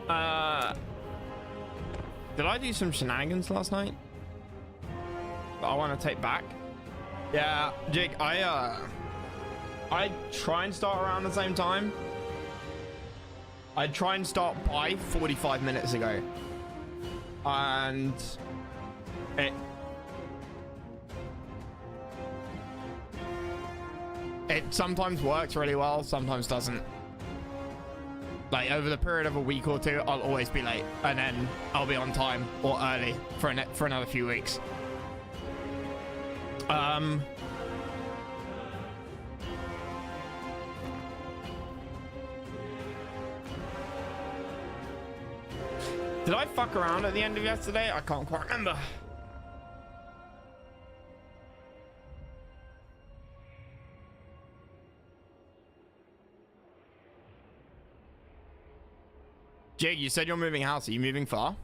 Uh, did I do some shenanigans last night that I want to take back? Yeah, Jake, I try and start around the same time. I try and start by 45 minutes ago. And it sometimes works really well, sometimes doesn't. Like over the period of a week or two, I'll always be late, and then I'll be on time or early for another few weeks. Did I fuck around at the end of yesterday? I can't quite remember. Jig, you said you're moving house. Are you moving far?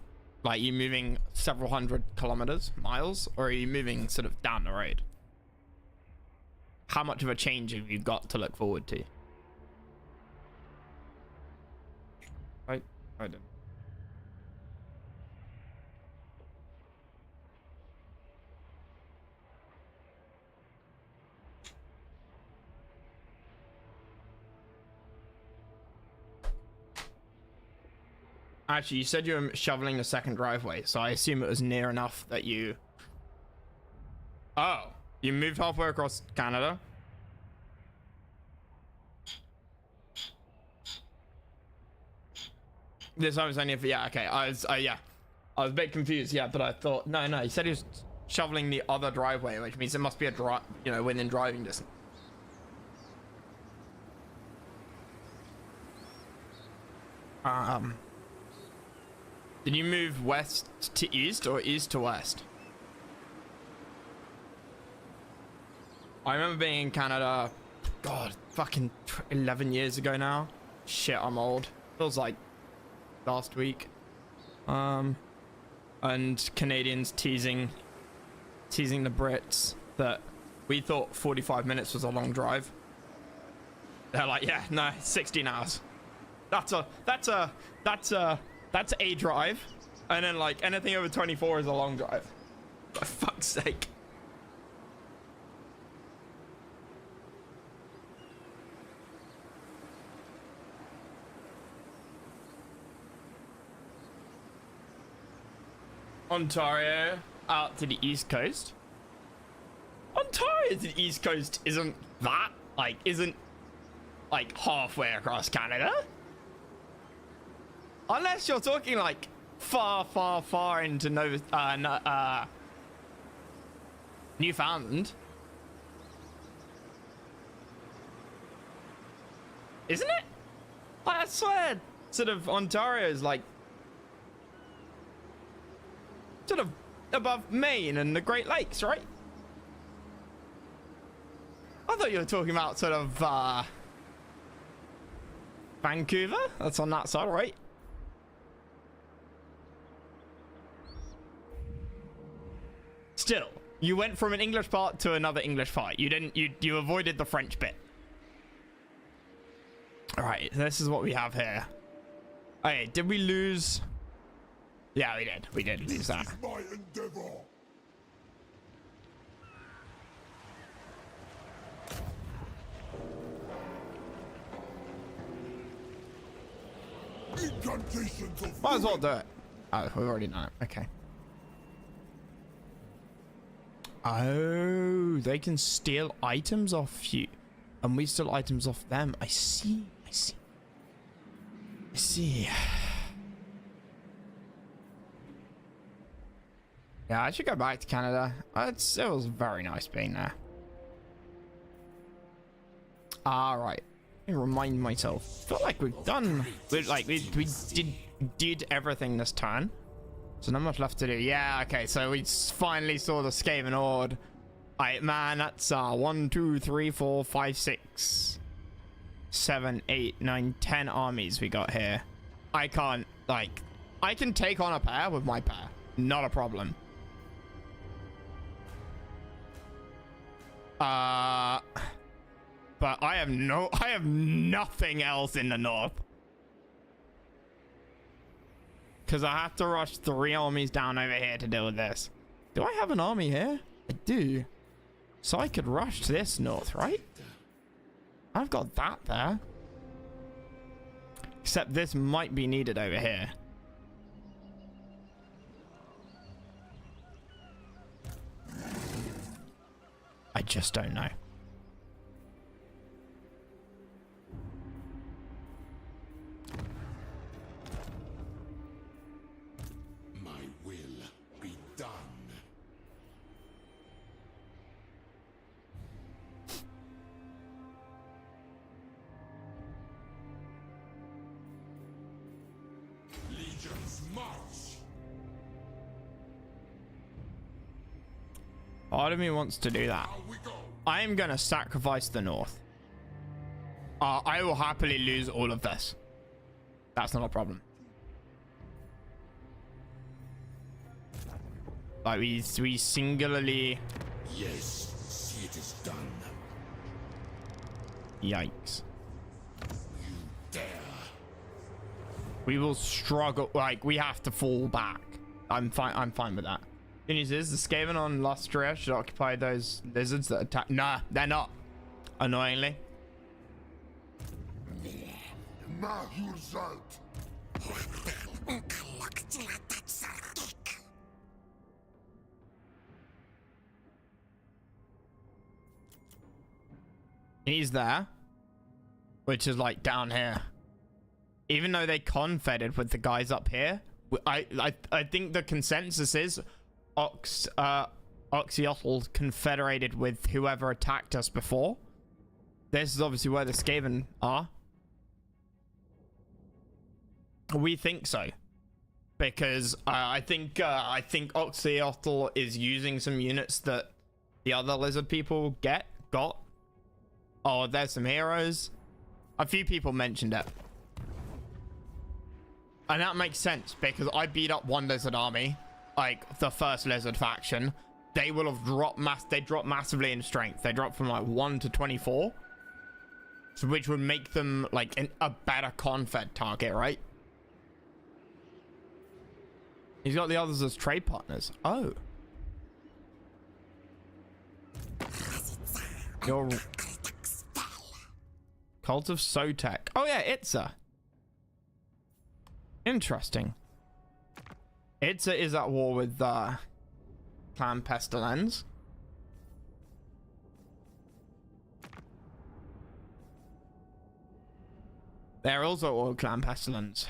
Like, you moving several hundred kilometers, miles? Or are you moving sort of down the road? How much of a change have you got to look forward to? I don't. Actually, you said you were shoveling the second driveway, so I assume it was near enough that you... Oh, you moved halfway across Canada? This time was only for... Yeah, okay. I was a bit confused, yeah, but I thought... No, you said he was shoveling the other driveway, which means it must be a within driving distance. Did you move west to east or east to west? I remember being in Canada, God, fucking 11 years ago now. Shit, I'm old. Feels like last week. And Canadians teasing the Brits that we thought 45 minutes was a long drive. They're like, yeah, no, 16 hours. That's a drive, and then like anything over 24 is a long drive. For fuck's sake. Ontario out to the east coast. Ontario to the east coast isn't halfway across Canada. Unless you're talking like far into Newfoundland. Isn't it? I swear, sort of Ontario is like sort of above Maine and the Great Lakes, right? I thought you were talking about sort of Vancouver. That's on that side, right? Still, you went from an English part to another English part. You avoided the French bit. All right, this is what we have here. Okay, did we lose? Yeah, we did. We did lose that. My endeavor. Incantations of Might as well do it. Oh, we've already done it. Okay. Oh, they can steal items off you, and we steal items off them. I see. Yeah, I should go back to Canada. It was very nice being there. All right. Let me remind myself. I feel like we did everything this turn. So not much left to do. Yeah, okay, so we finally saw the Skaven Horde. Alright, man, that's 1, 2, 3, 4, 5, 6, 7, 8, 9, 10 armies we got here. I can take on a pair with my pair. Not a problem. But I have nothing else in the north. because I have to rush 3 armies down over here to deal with this. Do I have an army here? I do. So I could rush to this north, right? I've got that there. Except this might be needed over here. I just don't know. My will be done. Legions march. Part of me wants to do that. Now we go. I am going to sacrifice the north. I will happily lose all of this. That's not a problem. Like we singularly... Yes, see it is done. Yikes. You dare. We will struggle. Like, we have to fall back. I'm fine with that. The news is the Skaven on Lustria should occupy those lizards that attack. Nah, they're not. Annoyingly. Mahulzalt. He's there, which is like down here. Even though they confeded with the guys up here, I think the consensus is Oxyotl confederated with whoever attacked us before. This is obviously where the Skaven are. We think so, because I think Oxyotl is using some units that the other lizard people got. Oh, there's some heroes. A few people mentioned it. And that makes sense, because I beat up one lizard army, like the first lizard faction. They will have dropped they dropped massively in strength. They dropped from like 1 to 24. So which would make them like a better confed target, right? He's got the others as trade partners. Oh. Your Cult of Sotek. Oh yeah, Itza. Interesting. Itza is at war with Clan Pestilence. They're also at war with Clan Pestilence.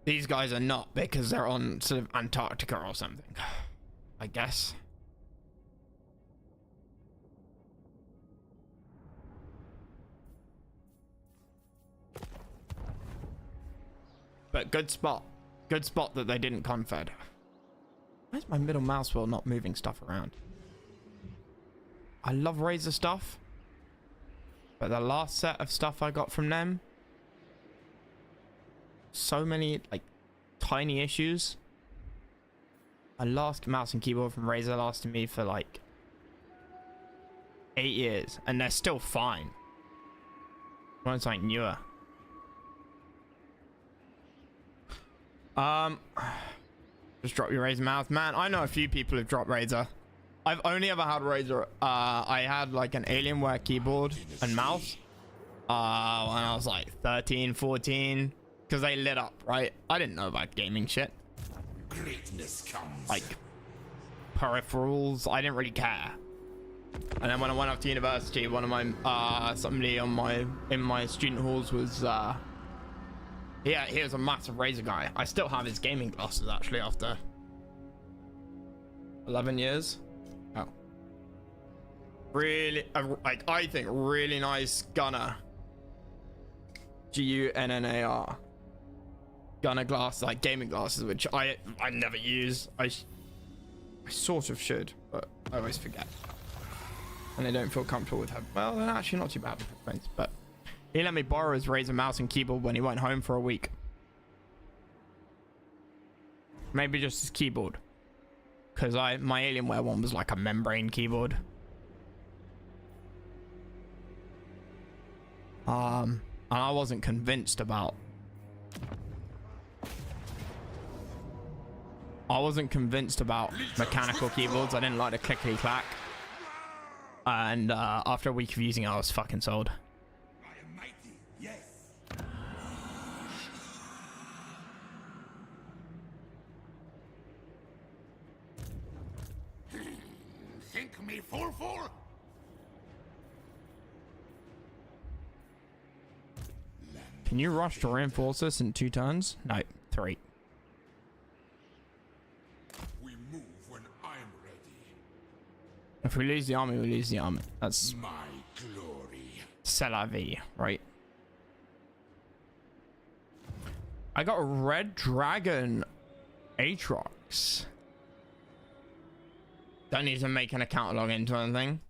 These guys are not, because they're on sort of Antarctica or something, I guess. But good spot. Good spot that they didn't confed. Where's my middle mouse wheel not moving stuff around? I love Razor stuff, but the last set of stuff I got from them, so many like tiny issues. My last mouse and keyboard from Razer lasted me for like 8 years, and they're still fine. I want something newer. Just drop your Razer mouse. Man, I know a few people who've dropped Razer. I've only ever had Razer. I had like an Alienware keyboard and mouse when I was like 13, 14, because they lit up, right? I didn't know about gaming shit. Greatness comes. Like peripherals, I didn't really care. And then when I went off to university, one of my somebody in my student halls was yeah, he was a massive Razer guy. I still have his gaming glasses actually after 11 years. Oh, really, like I think really nice Gunnar. Gunnar Gunnar glass, like gaming glasses, which I never use. I sort of should, but I always forget, and I don't feel comfortable with them. Well, they're actually not too bad with headphones, but he let me borrow his Razer mouse and keyboard when he went home for a week. Maybe just his keyboard. because my Alienware one was like a membrane keyboard. And I wasn't convinced about mechanical keyboards. I didn't like the clickety clack. And after a week of using it, I was fucking sold. I am mighty, yes. Think me fool? Can you rush to reinforce us in 2 turns? No, 3. We move when I'm ready. If we lose the army, we lose the army. That's My glory. c'est la vie, right? I got a Red Dragon Aatrox. Don't need to make an account log into anything.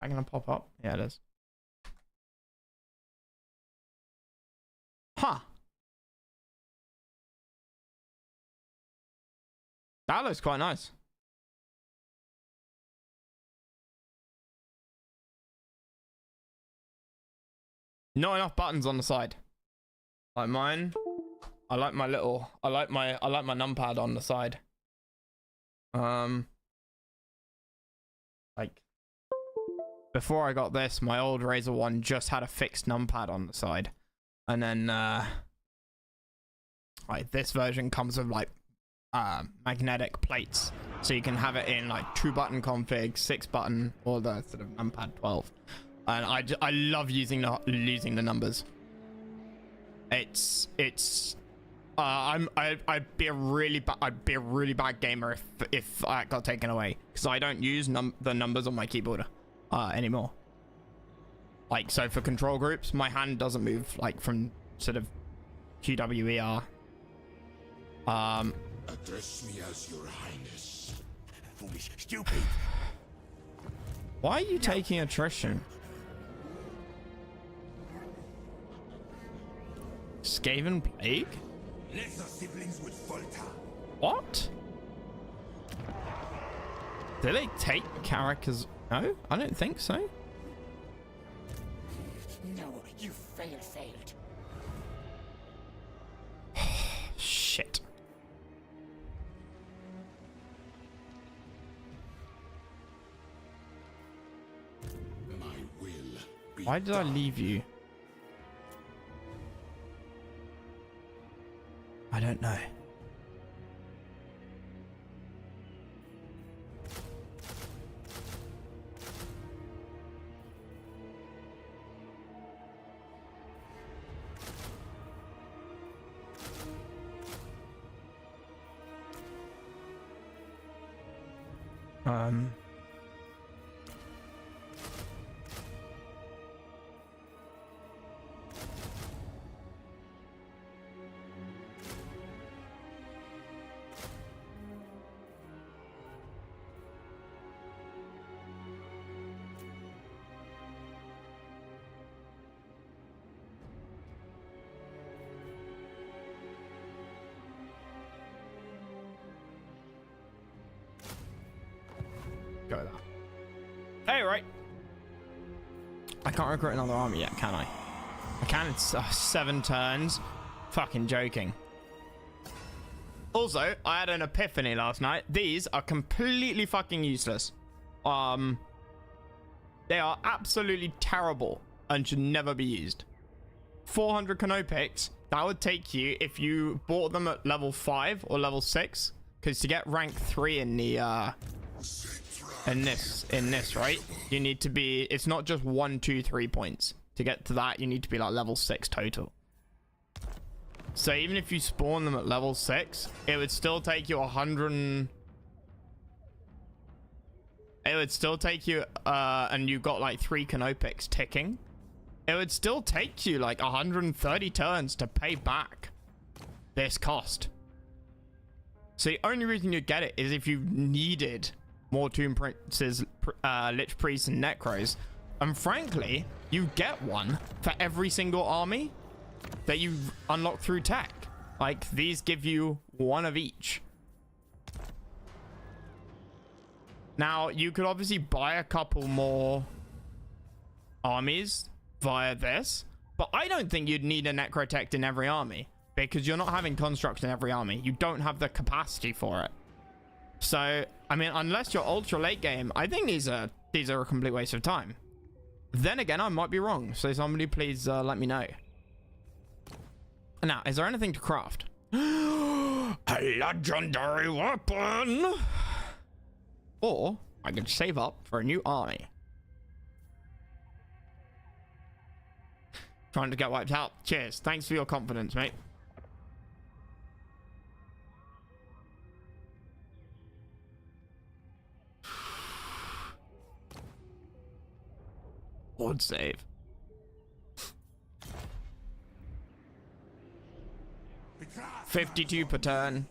Am I gonna pop up? Yeah, it is. Huh. That looks quite nice. Not enough buttons on the side. Like mine. I like my numpad on the side. Like before I got this, my old Razer one just had a fixed numpad on the side. And then like this version comes with like magnetic plates, so you can have it in like 2-button config, 6-button, or the sort of numpad 12. And I love using the numbers. I'd be a really bad gamer if that got taken away, because I don't use the numbers on my keyboard anymore. Like, so for control groups, my hand doesn't move like from sort of QWER. Address me as your highness. Foolish, stupid. Why are you taking attrition? Skaven Plague? Lesser siblings with Volta. What? Do they take characters? No, I don't think so. No, you failed. Shit. My will be Why did I leave you? I don't know. Go there. Hey, right. I can't recruit another army yet, can I? I can in 7 turns. Fucking joking. Also, I had an epiphany last night. These are completely fucking useless. They are absolutely terrible and should never be used. 400 Canopics, that would take you if you bought them at level 5 or level 6, because to get rank 3 in the in this, right, you need to be, it's not just 1, 2, 3 points. To get to that, you need to be like level 6 total. So even if you spawn them at level 6, it would still take you 100. It would still take you, and you've got like 3 Canopics ticking. It would still take you like 130 turns to pay back this cost. So the only reason you get it is if you needed more Tomb Princes, Lich Priests, and Necros, And frankly, you get one for every single army that you unlock through tech. Like, these give you one of each. Now, you could obviously buy a couple more armies via this, but I don't think you'd need a Necrotect in every army because you're not having construct in every army. You don't have the capacity for it. So, I mean, unless you're ultra late game, I think these are a complete waste of time. Then again, I might be wrong. So somebody please let me know. Now, is there anything to craft? A legendary weapon! Or I could save up for a new army. Trying to get wiped out. Cheers. Thanks for your confidence, mate. Lord save. $52 per turn.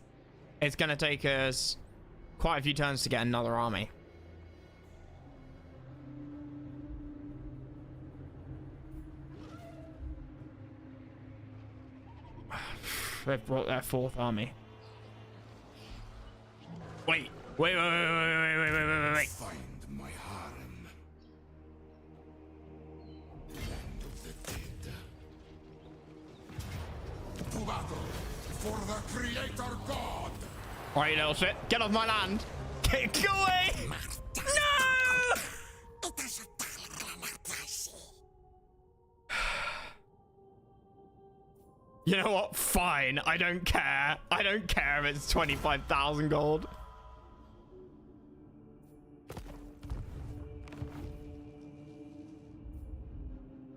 It's gonna take us quite a few turns to get another army. They've brought their fourth army. Wait. Find my harem. Land of the dead. To battle for the creator god. Alright, you little shit. Get off my land. Get away! No! You know what? Fine. I don't care. I don't care if it's 25,000 gold.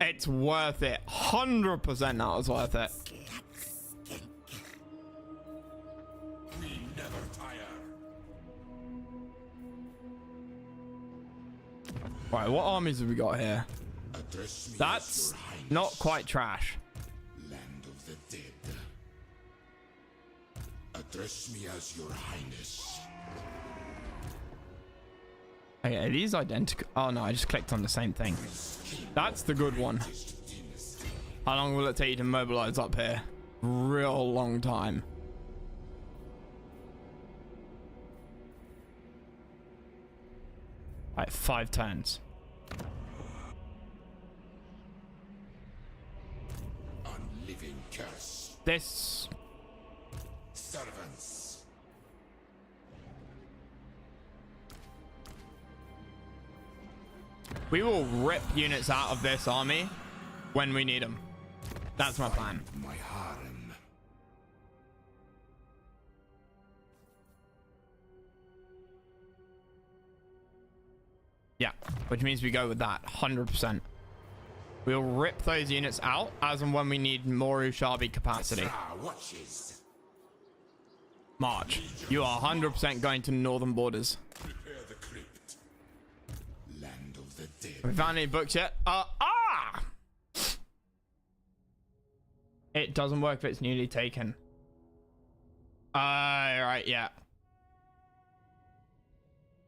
It's worth it. 100% that was worth it. We never tire. Right, what armies have we got here? Address me That's as your highness. not quite trash. Land of the dead. Address me as your highness. Okay, are these identical? Oh no, I just clicked on the same thing. That's the good one. How long will it take you to mobilize up here? Real long time. Like 5 turns. Unliving curse. This... Servants. We will rip units out of this army when we need them. That's my plan. My harem. Yeah, which means we go with that 100%. We'll rip those units out as and when we need more Ushabi capacity. Watches. March. You are 100% going to northern borders. Prepare the crypt. Land of the dead. Have we found any books yet? It doesn't work if it's newly taken. Right, yeah.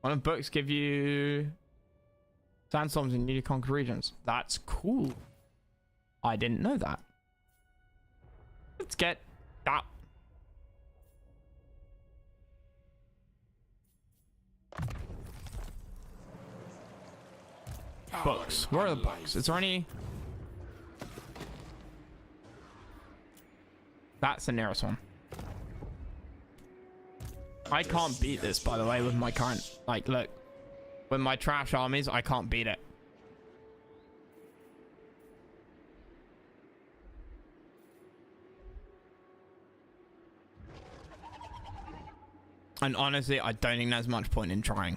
One of the books give you sandstorms in newly conquered regions. That's cool. I didn't know that. Let's get that. Books. Where are the books? Is there any? That's the nearest one. I can't beat this, by the way, with my current... Like, look. With my trash armies, I can't beat it. And honestly, I don't think there's much point in trying.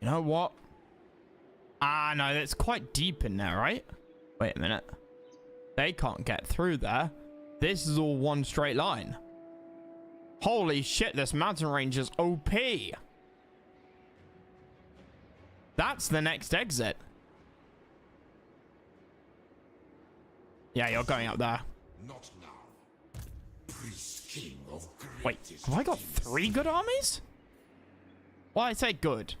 You know what? Ah, no, that's quite deep in there, right? Wait a minute. They can't get through there. This is all one straight line. Holy shit, this mountain range is OP. That's the next exit. Yeah, you're going up there. Not now. Priest king of Wait, greatest have I got kings. 3 good armies? Well, I'd say good.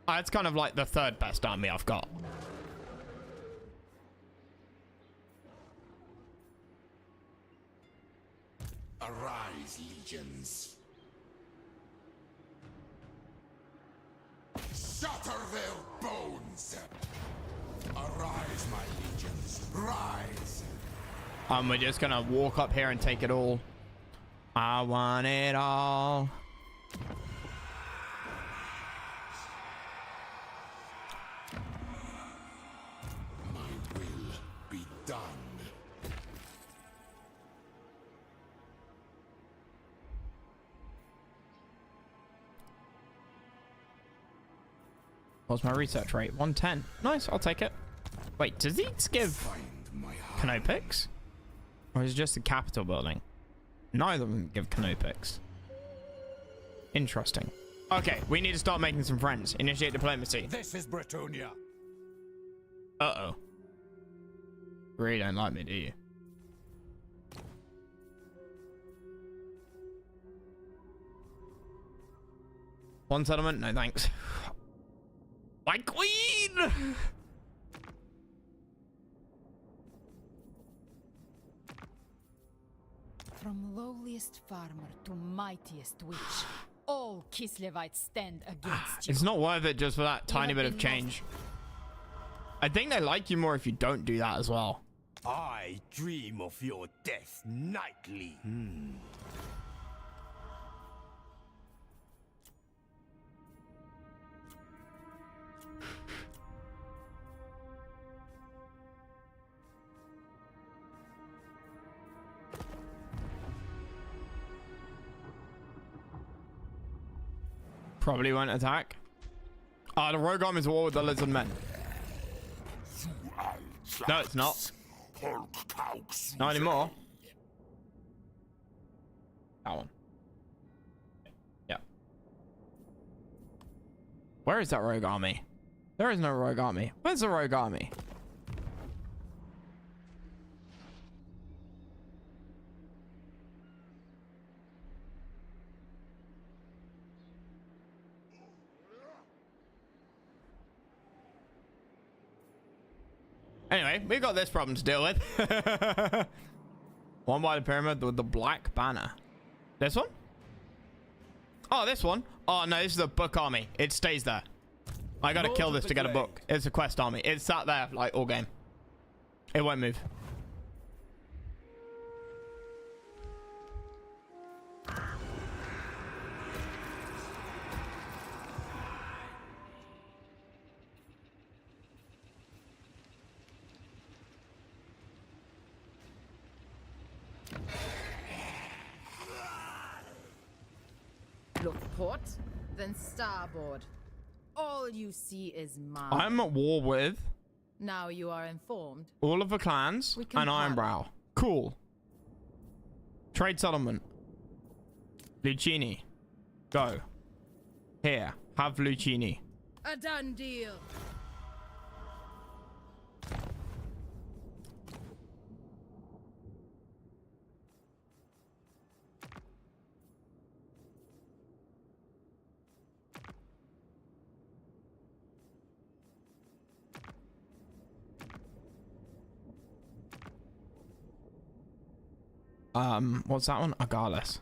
It's kind of like the 3rd best army I've got. Arise, legions. Shatter their bones. Arise, my legions. Rise. We're just gonna walk up here and take it all. I want it all. My will be done. What's my research rate? 110. Nice, I'll take it. Wait, does these give Find my heart. canopics? Or is it just a capital building? Neither of them give canopics. Interesting. Okay, we need to start making some friends. Initiate diplomacy. This is Bretonia. Uh-oh. Really don't like me, do you? One settlement? No, thanks. My queen! From lowliest farmer to mightiest witch, all Kislevites stand against you. It's not worth it just for that tiny have bit of been change. I think they like you more if you don't do that as well. I dream of your death nightly. Probably won't attack. The rogue arm is war with the lizard men. No, it's not. Not anymore. That one. Yeah. Where is that rogue army? There is no rogue army. Where's the rogue army? Anyway, we got this problem to deal with. One by the pyramid with the black banner. This one? Oh, this one? Oh, no, this is a book army. It stays there. I gotta kill this to get a book. It's a quest army. It's sat there, like, all game. It won't move. Look port, then starboard. All you see is mine. I'm at war with Now you are informed. all of the clans We can and have- Ironbrow. Cool. Trade settlement. Lucini. Go. Here. Have Lucini. A done deal. What's that one? Agalis.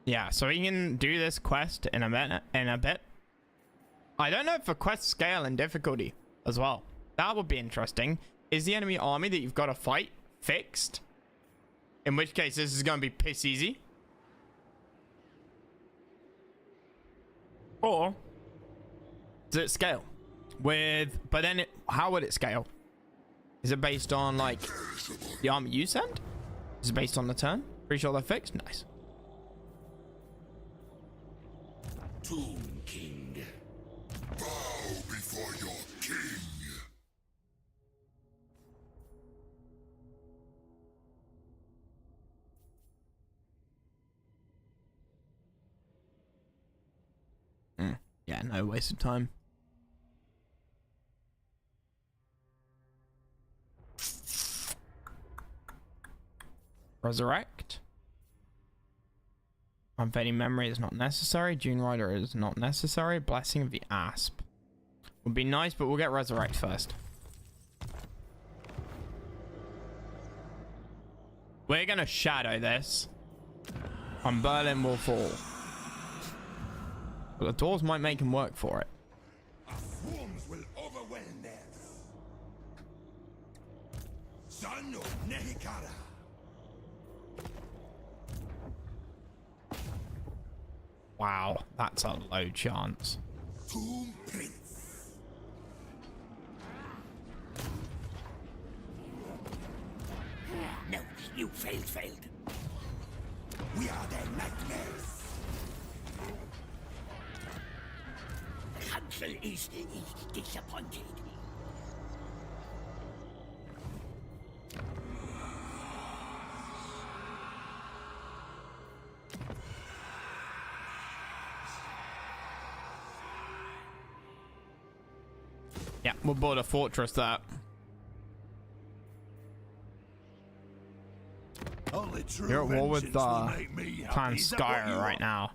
Yeah, so we can do this quest in a bit. I don't know if the quests scale in difficulty as well. That would be interesting. Is the enemy army that you've got to fight fixed? In which case, this is going to be piss easy. Or does it scale? But then how would it scale? Is it based on like the army you send? Is it based on the turn? Pretty sure they're fixed. Nice. Tomb King. Bow before your king. Yeah, no waste of time. Resurrect. Unfading Memory is not necessary. Dune Rider is not necessary. Blessing of the Asp would be nice, but we'll get Resurrect first. We're gonna shadow this, and Berlin will fall. But the doors might make him work for it. Our swarms will overwhelm them. Son of Nehikara. Wow, that's a low chance. Tomb Prince. No, you failed. We are their nightmares. The council is disappointed. Yeah, we'll build a fortress that. Only true You're at war with vengeance will make me happy. Clan Is that what Skyr you right want? now.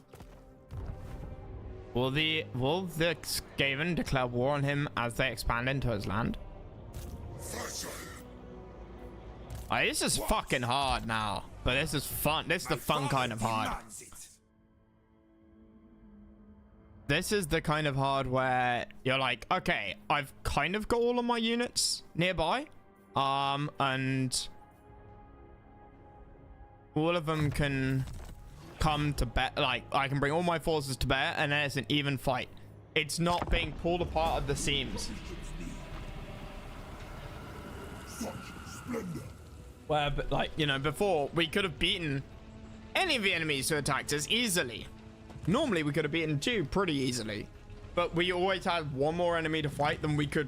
Will the Skaven declare war on him as they expand into his land? Oh, this is fucking hard now, but this is fun. This is the My fun kind of father hard. demands it. This is the kind of hard where you're like, okay, I've kind of got all of my units nearby, and all of them can come to bear. Like, I can bring all my forces to bear, and then it's an even fight. It's not being pulled apart at the seams. Such splendor. Where, but like, you know, before we could have beaten any of the enemies who attacked us easily. Normally we could have beaten 2 pretty easily, but we always had one more enemy to fight than we could,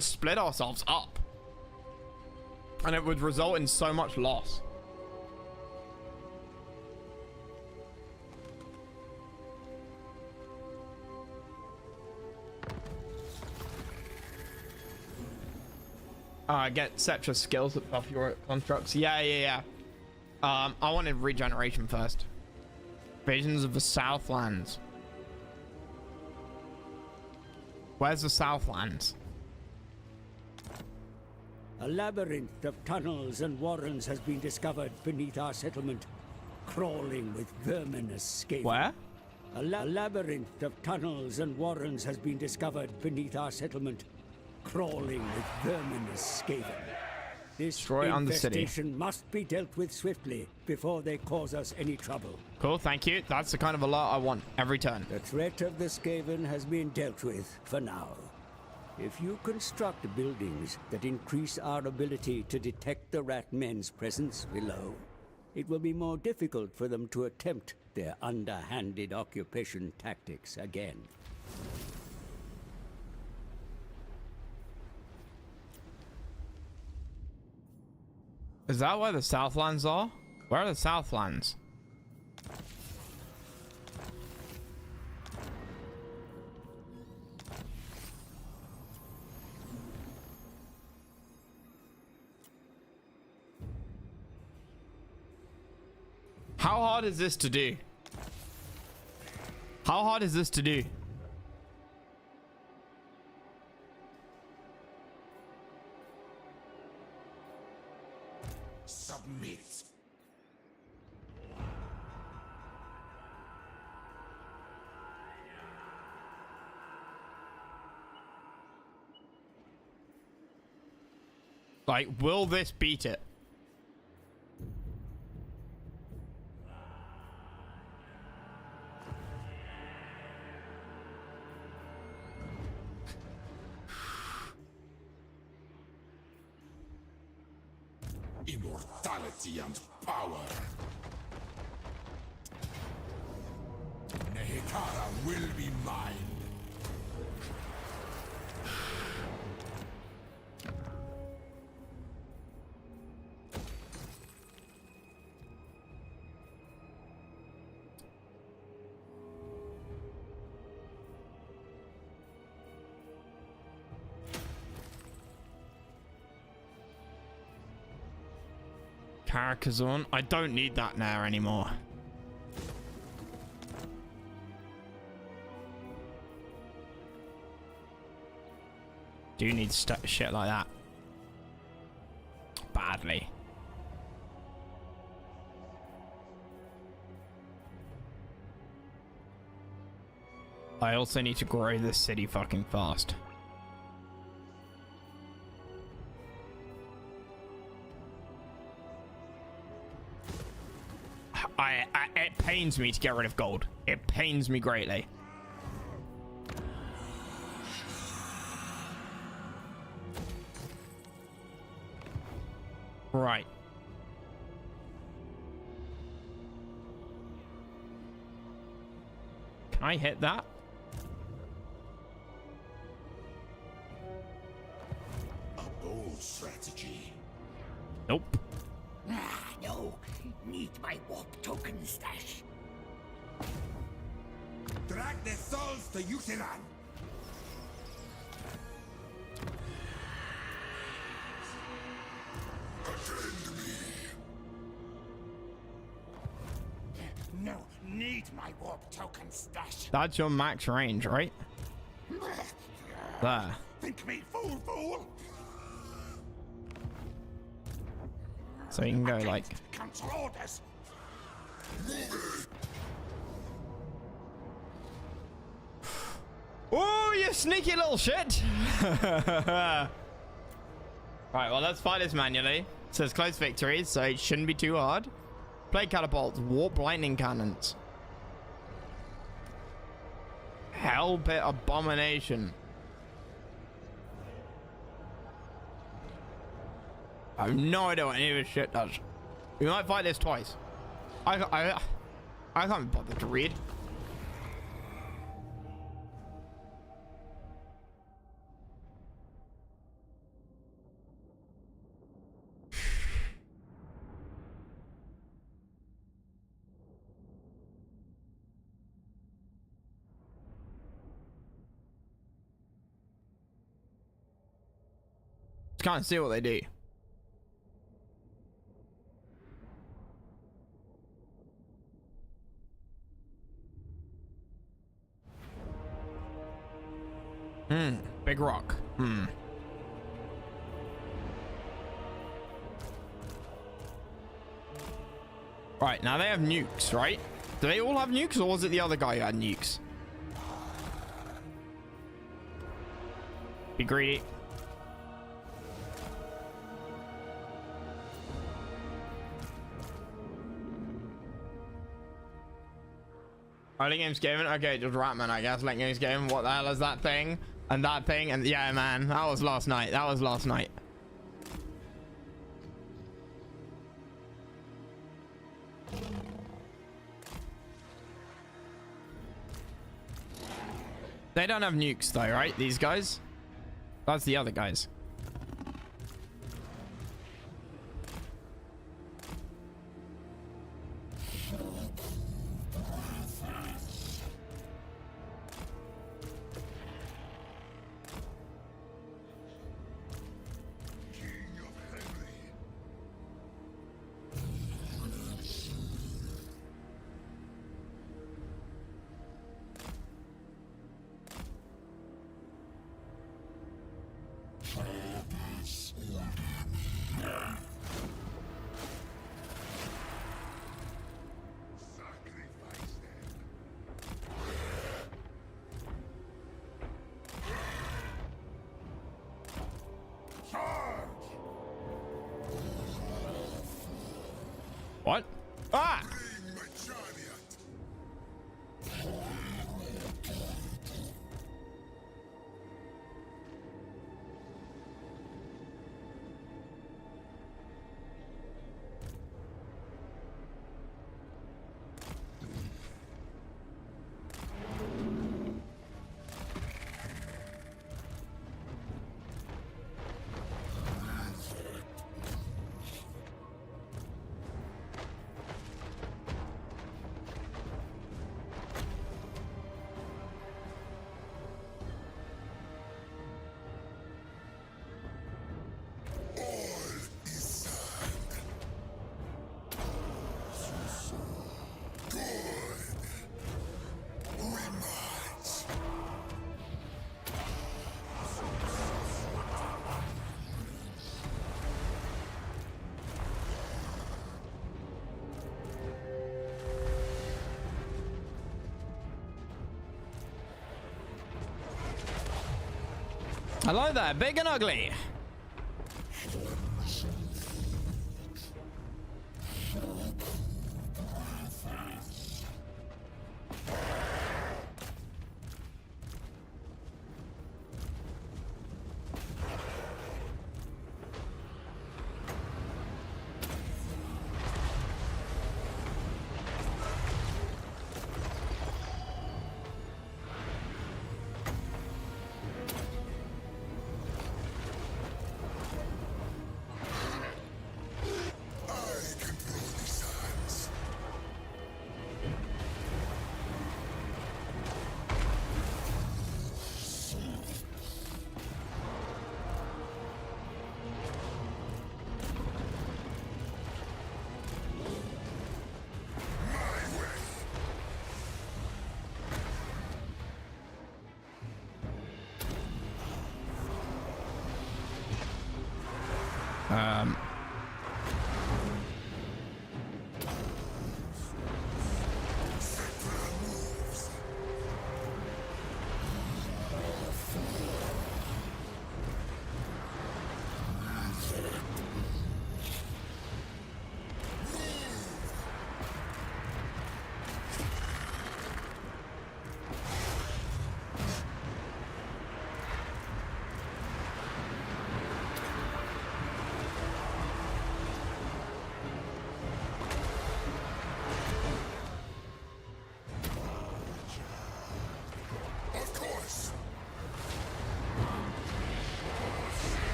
split ourselves up, and it would result in so much loss. Get Cetra skills that buff your constructs. Yeah. I wanted regeneration first. Visions of the Southlands. Where's the Southlands? A labyrinth of tunnels and warrens has been discovered beneath our settlement, crawling with verminous skaven. Where? A labyrinth of tunnels and warrens has been discovered beneath our settlement, crawling with verminous skaven. This Destroy on the city. infestation must be dealt with swiftly before they cause us any trouble. Cool, thank you. That's the kind of alert I want every turn. The threat of the Skaven has been dealt with for now. If you construct buildings that increase our ability to detect the rat men's presence below, it will be more difficult for them to attempt their underhanded occupation tactics again. Is that where the Southlands are? Where are the Southlands? How hard is this to do? How hard is this to do? Submit. Like, will this beat it? Immortality and power. Nehikara will be mine. Carcassonne. I don't need that now anymore. Do need shit like that. Badly. I also need to grow this city fucking fast. It pains me to get rid of gold. It pains me greatly. Right. Can I hit that? A bold strategy. Nope. No. Need my warp token stash. Drag their souls to Yukiran. No. Need my warp token stash. That's your max range, right? There. Think me fool. So you can go like... Council orders. Oh, you sneaky little shit! Right, well, let's fight this manually. It says close victories, so it shouldn't be too hard. Plague catapults, warp lightning cannons. Hellpit abomination. I have no idea what any of this shit does. We might fight this twice. I can't be bothered to read. Can't see what they do. Big rock. Right, now they have nukes, right? Do they all have nukes, or was it the other guy who had nukes? Be greedy. Late games gaming? Okay, just Ratman, I guess. Late games gaming. What the hell is that thing? And that thing? And yeah, man, that was last night. That was last night. They don't have nukes though, right? These guys? That's the other guys. What? Ah! Hello there, big and ugly.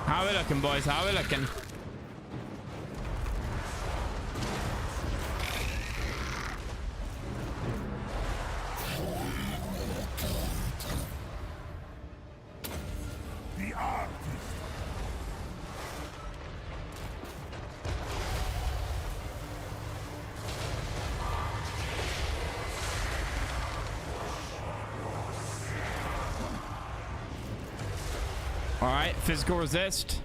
How we looking, boys? How we looking? The artist. All right, physical resist.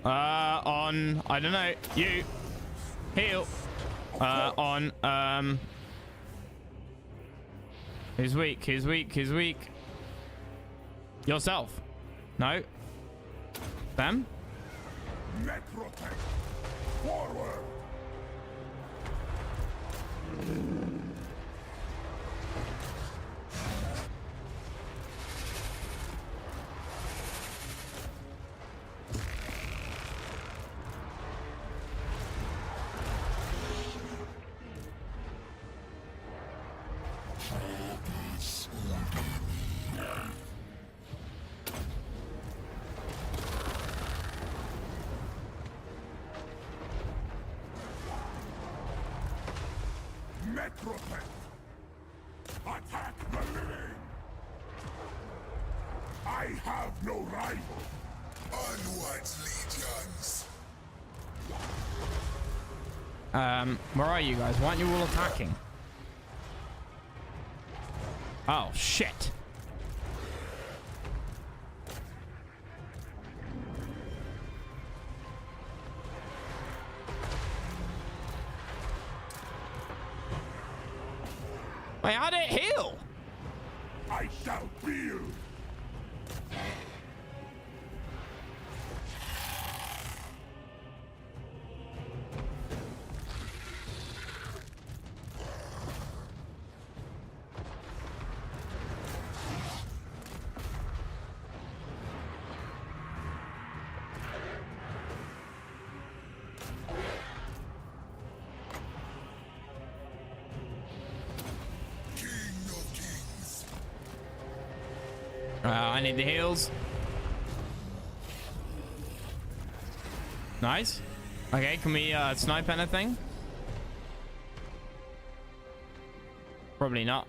On I don't know. You heal. On Who's weak? Who's weak? Who's weak? Yourself. No. Them. Necrotech. Forward. Necrotech. Attack the living. I have no rival. Onwards, legions. Where are you guys? Why aren't you all attacking? Oh shit. Wait, how did it heal? I shall build. I need the heals. Nice. Okay, can we snipe anything? Probably not.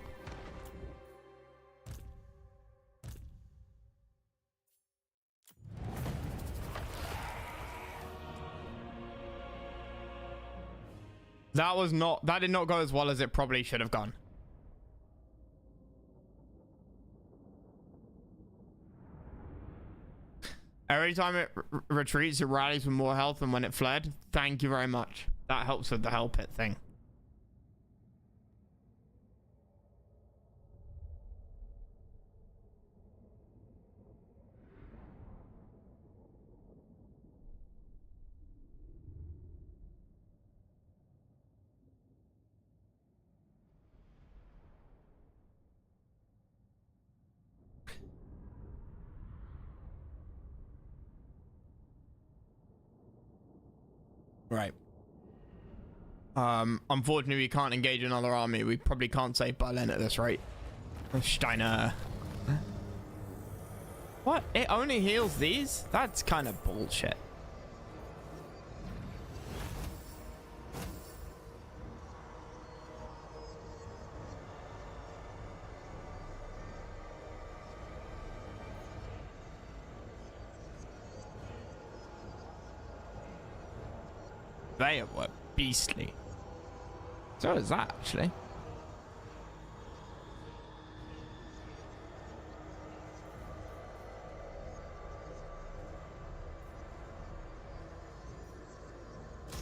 That did not go as well as it probably should have gone. Every time it retreats, it rallies with more health than when it fled. Thank you very much. That helps with the hell pit thing. Right. Unfortunately, we can't engage another army. We probably can't save Berlin at this rate. Steiner. What? It only heals these? That's kind of bullshit. They were beastly. So is that actually.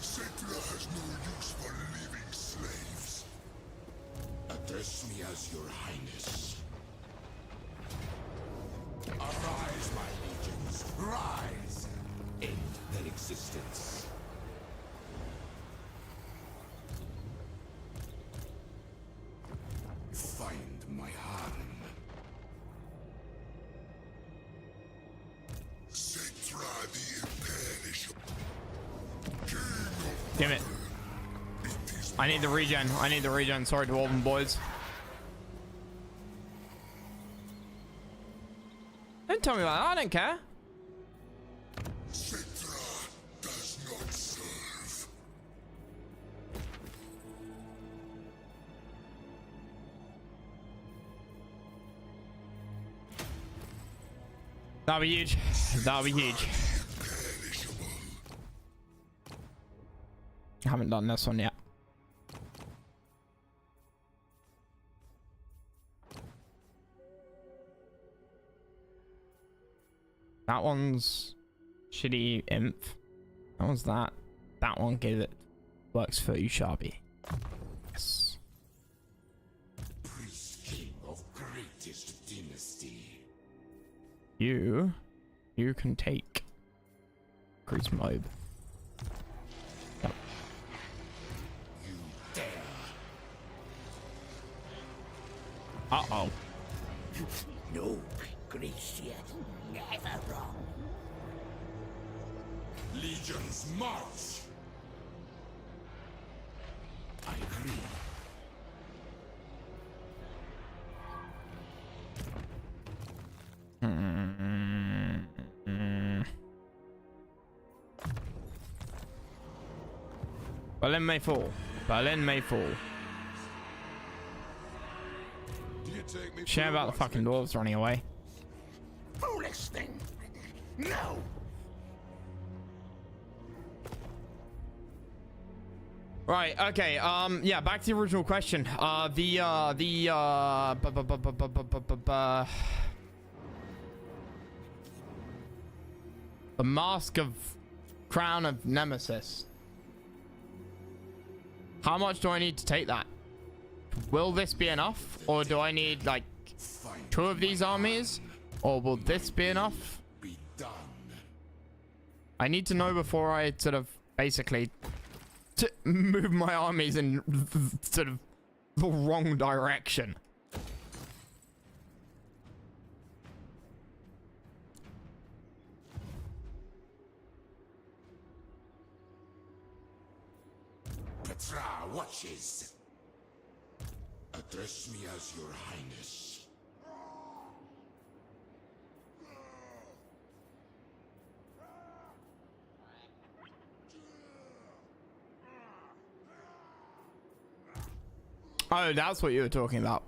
Settra has no use for living slaves. Address me as your highness. Arise, my legions. Rise! End their existence. Find my harem. Settra the imperishable. Damn it. I need the regen. I need the regen. Sorry, Dwarven boys. Don't tell me about that. I don't care. Settra does not serve. That'll be huge. That'll be huge. Perishable. I haven't done this one yet. That one's shitty imp. That one's that. That one give it works for you, Sharpie. Yes. Priest king of greatest dynasty. You can take Grease Mob. Yep. You dare. Uh-oh. No, Gracia, never wrong. Legions march. I agree. Berlin may fall. Berlin may fall. Do you take me Shame for a about the fucking wise dwarves running away. Foolish thing. No. Right, okay, yeah, back to the original question. The Mask of Crown of Nemesis. How much do I need to take that? Will this be enough? Or do I need, like, 2 of these armies? Or will this be enough? be done? I need to know before I sort of basically move my armies in sort of the wrong direction. Petra watches. Address me as your highness. Oh, that's what you were talking about.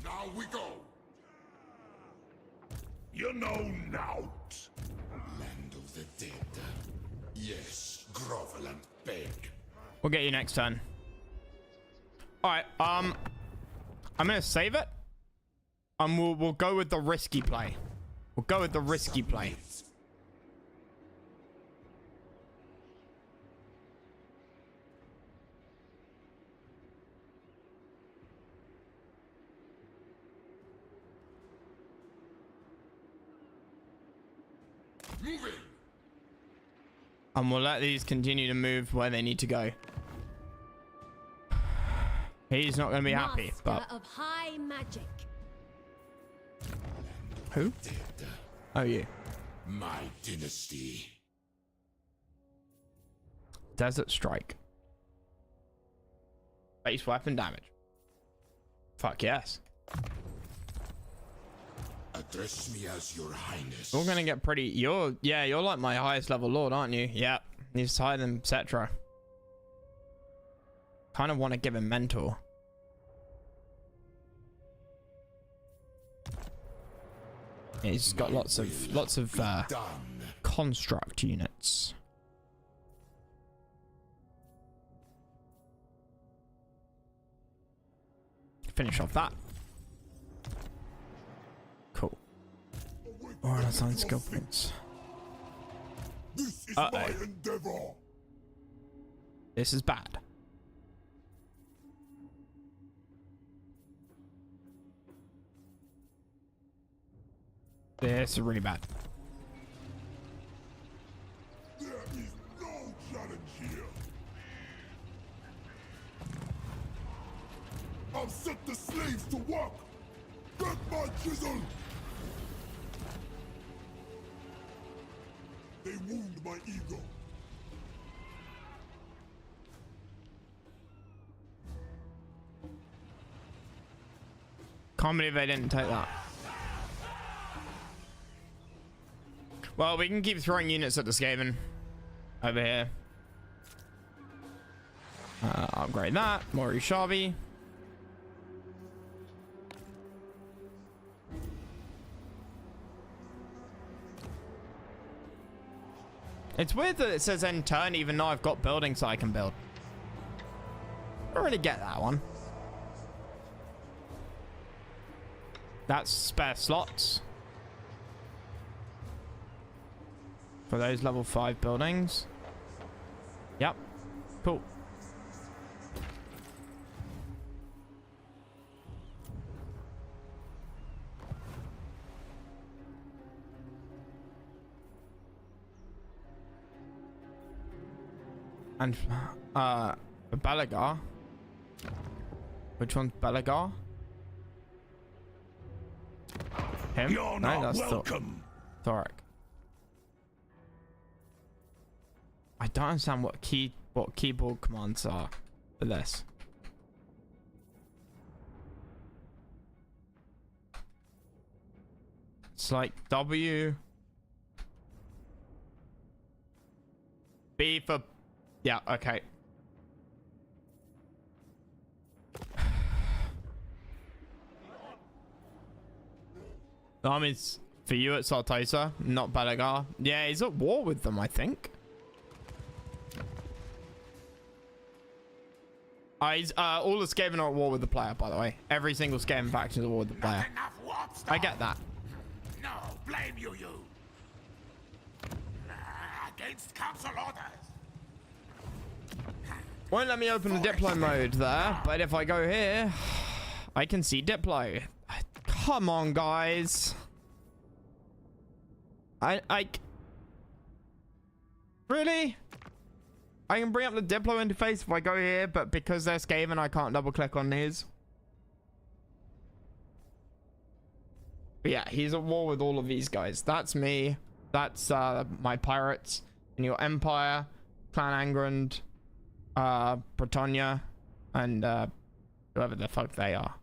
Now we go. You know naught. Land of the dead. Yes, grovel and beg. We'll get you next turn. Alright, I'm gonna save it. We'll go with the risky play. We'll go with the risky play. Moving. And we'll let these continue to move where they need to go. He's not going to be happy, but... Master of high magic. Who? Oh, you. my dynasty. Desert Strike. Base weapon damage. Fuck yes. Address me as your highness. You're gonna get pretty. You're like my highest level lord, aren't you? Yep. He's higher than Cetra. Kind of want to give him mentor. Yeah, he's got lots of Done. construct units. Finish off that. Cool. Or assign skill points. This is Uh-oh. my endeavor. This is bad. This is really bad. There is no challenge here. I'll set the slaves to work. Get my chisel. They wound my ego. Can't believe they didn't take that. Well, we can keep throwing units at the Skaven over here. Upgrade that. More Ushabi. It's weird that it says end turn even though I've got buildings I can build. I don't really get that one. That's spare slots for those level 5 buildings. Yep. Cool. And Balagar. Which one's Balagar? Him? You're No, not that's welcome. Thorak. I don't understand what keyboard commands are for this. It's like W, B for, yeah, okay. Armies for you at Sartosa, not Balagar. Yeah, he's at war with them, I think. All the Skaven are at war with the player, by the way. Every single Skaven faction is at war with the player. Enough warp stuff. I get that. No, blame you. Against council orders. Won't let me open the Diplo mode there, but if I go here, I can see Diplo. Come on, guys. Really? I can bring up the Diplo interface if I go here, but because they're Skaven, I can't double click on his. But yeah, he's at war with all of these guys. That's me. That's my pirates. And your Empire, Clan Angrand, Britannia, and whoever the fuck they are.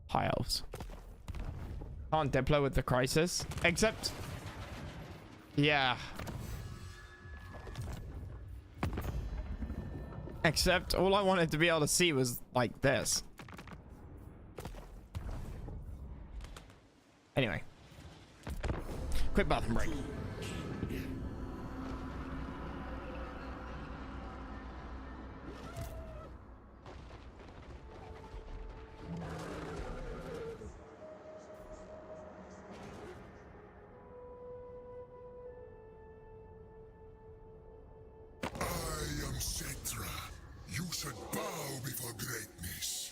High elves. Can't Diplo with the Crisis. Except... yeah. Except all I wanted to be able to see was like this. Anyway. Quick bathroom break. I am Cetra. You should bow before greatness.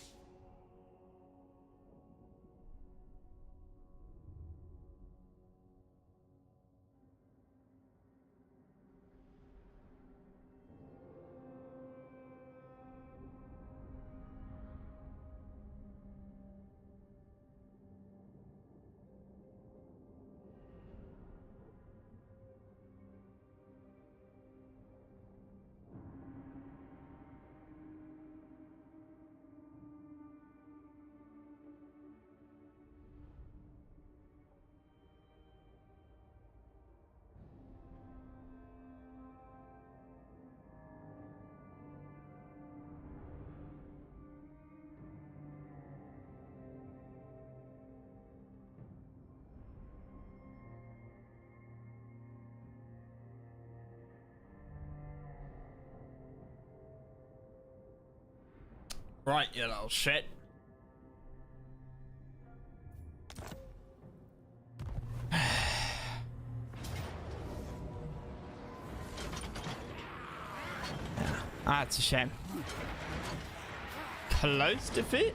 Right, you little shit. That's a shame. Close defeat?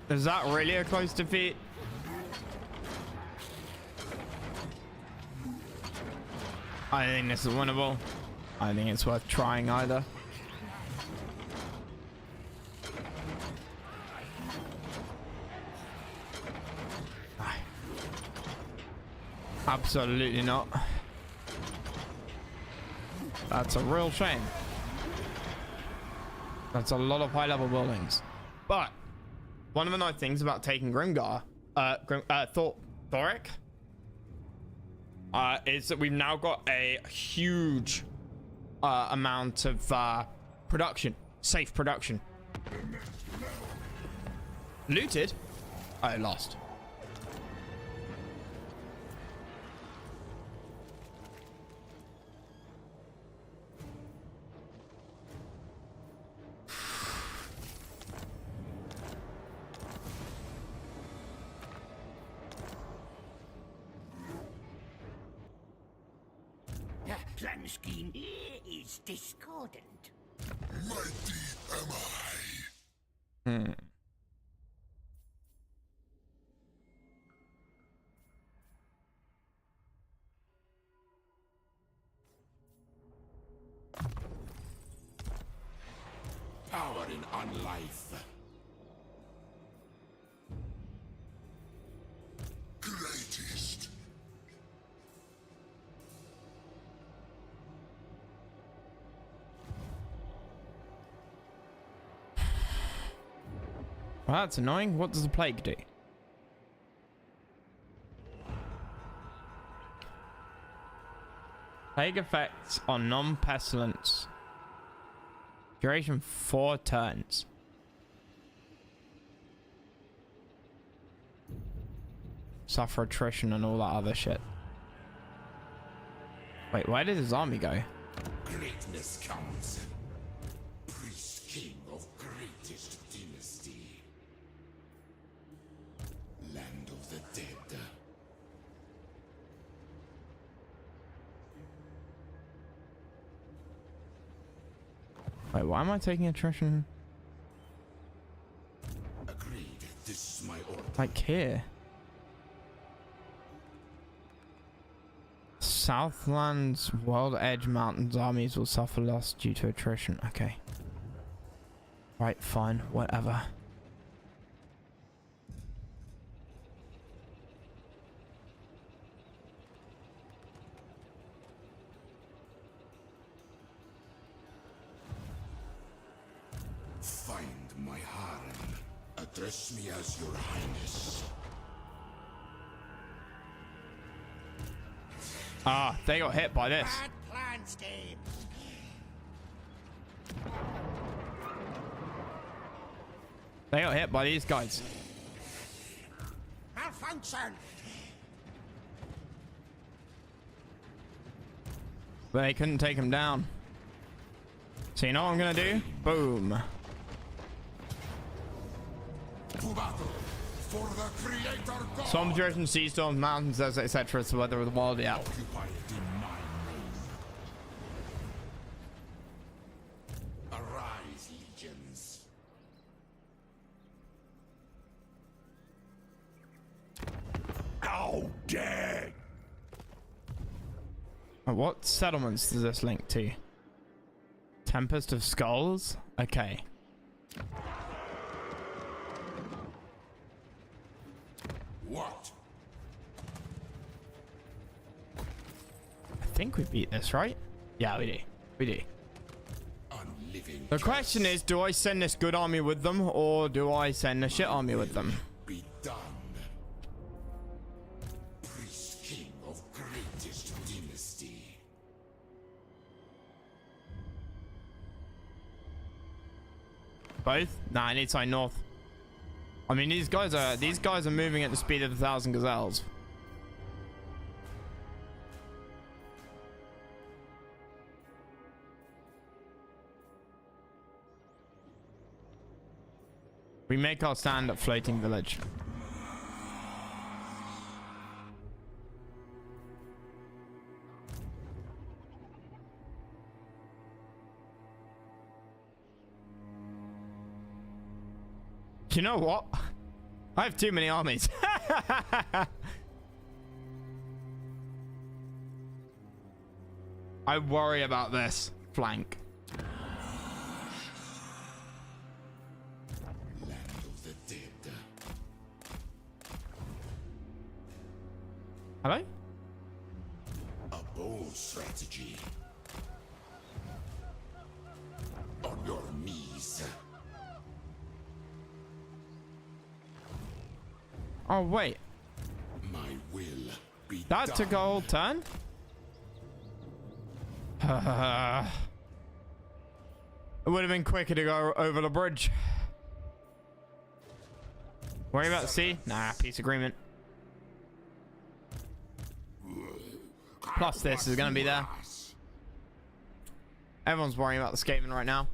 Is that really a close defeat? I think this is winnable. I think it's worth trying either. Absolutely not. That's a real shame. That's a lot of high-level buildings. But one of the nice things about taking Grimgar, Thoric, is that we've now got a huge amount of production, safe production. Looted? I lost. The plan scheme is discordant. Mighty am I. Hmm. Power in unlife. Greatest. Well, that's annoying. What does the plague do? Plague effects on non-pestilence. Duration 4 turns. Suffer attrition and all that other shit. Wait, where did his army go? Greatness comes. Priest king of greatest dynasty. Land of the dead. Wait, why am I taking attrition? Agreed. This is my order. Like here. Southland's World Edge Mountains armies will suffer loss due to attrition. Okay. Right, fine, whatever. Find my harem. Address me as your highness. Ah, they got hit by this. Bad plan scheme. They got hit by these guys. Malfunction. But they couldn't take him down. So you know what I'm gonna do? Boom. To battle for the creator god. Storm duration, sea storms, mountains, etc. So weather of the wild, yeah. Occupy it in my name. Arise, legions. How dare! What settlements does this link to? Tempest of Skulls? Okay. What? I think we beat this, right? Yeah, we do. We do. Unliving. The question is, do I send this good army with them, or do I send a shit army with them? Be done. Priest king of greatest dynasty. Both? Nah, I need side north. I mean, these guys are moving at the speed of 1,000 gazelles. We make our stand at floating village. You know what? I have too many armies. I worry about this flank. Land of the dead. Hello? A bold strategy. On your knees. Oh, wait. My will be That done. took a whole turn? It would have been quicker to go over the bridge. Worry about the sea? Nah, peace agreement. Plus this is going to be there. Everyone's worrying about the Skaven right now.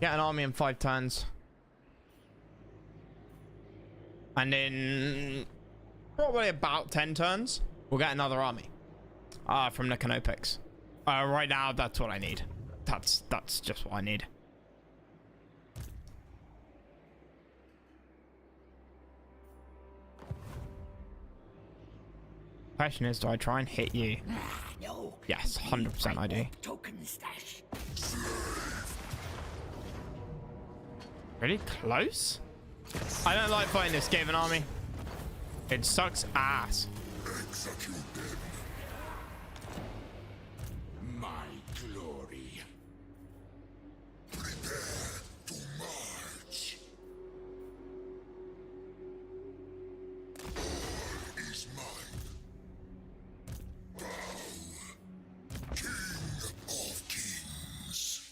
Get an army in 5 turns. And in probably about 10 turns, we'll get another army. From the Canopics. Right now, that's what I need. That's just what I need. Question is, do I try and hit you? No. Yes, 100% I do. Token stash. Really close? I don't like fighting this Skaven army. It sucks ass. Execute them. My glory. Prepare to march. All is mine. Bow. King of kings.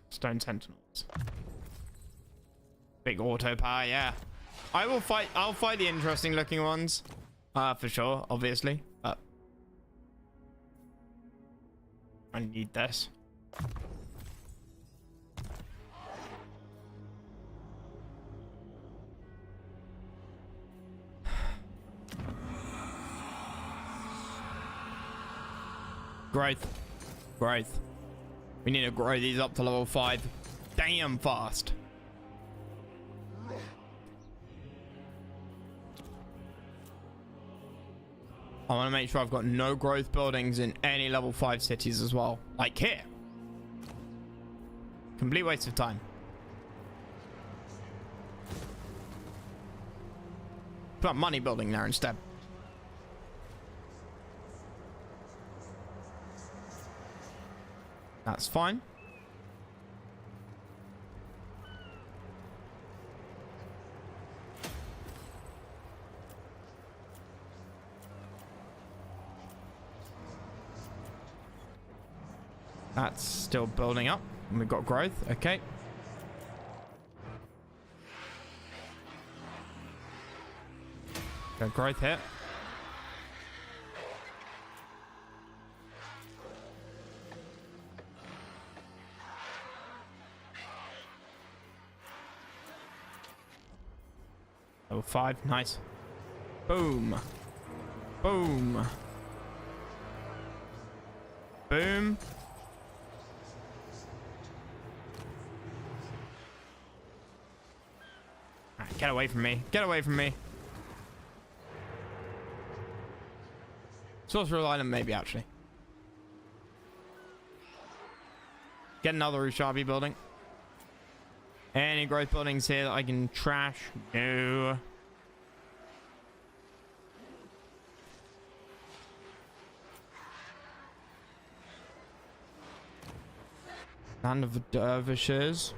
Stone Sentinels. Big auto power, yeah. I'll fight the interesting looking ones. For sure, obviously. But I need this. Growth. Growth. We need to grow these up to level 5 damn fast. I want to make sure I've got no growth buildings in any level 5 cities as well. Like here. Complete waste of time. Put up money building there instead. That's fine. That's still building up. And we've got growth. Okay. Got growth here. Level 5, nice. Boom. Boom. Boom. Ah, get away from me. Get away from me. Sorcerer Island, maybe, actually. Get another Ushabi building. Any growth buildings here that I can trash? No. Land of the Dervishes.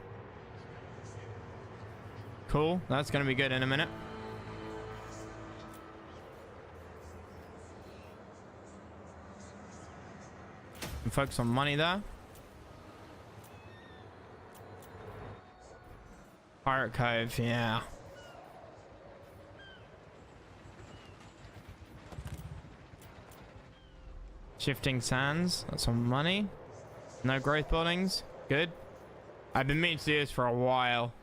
Cool. That's going to be good in a minute. And focus on money there. Pirate Cove, yeah. Shifting sands. That's some money. No growth buildings. Good. I've been meaning to do this for a while.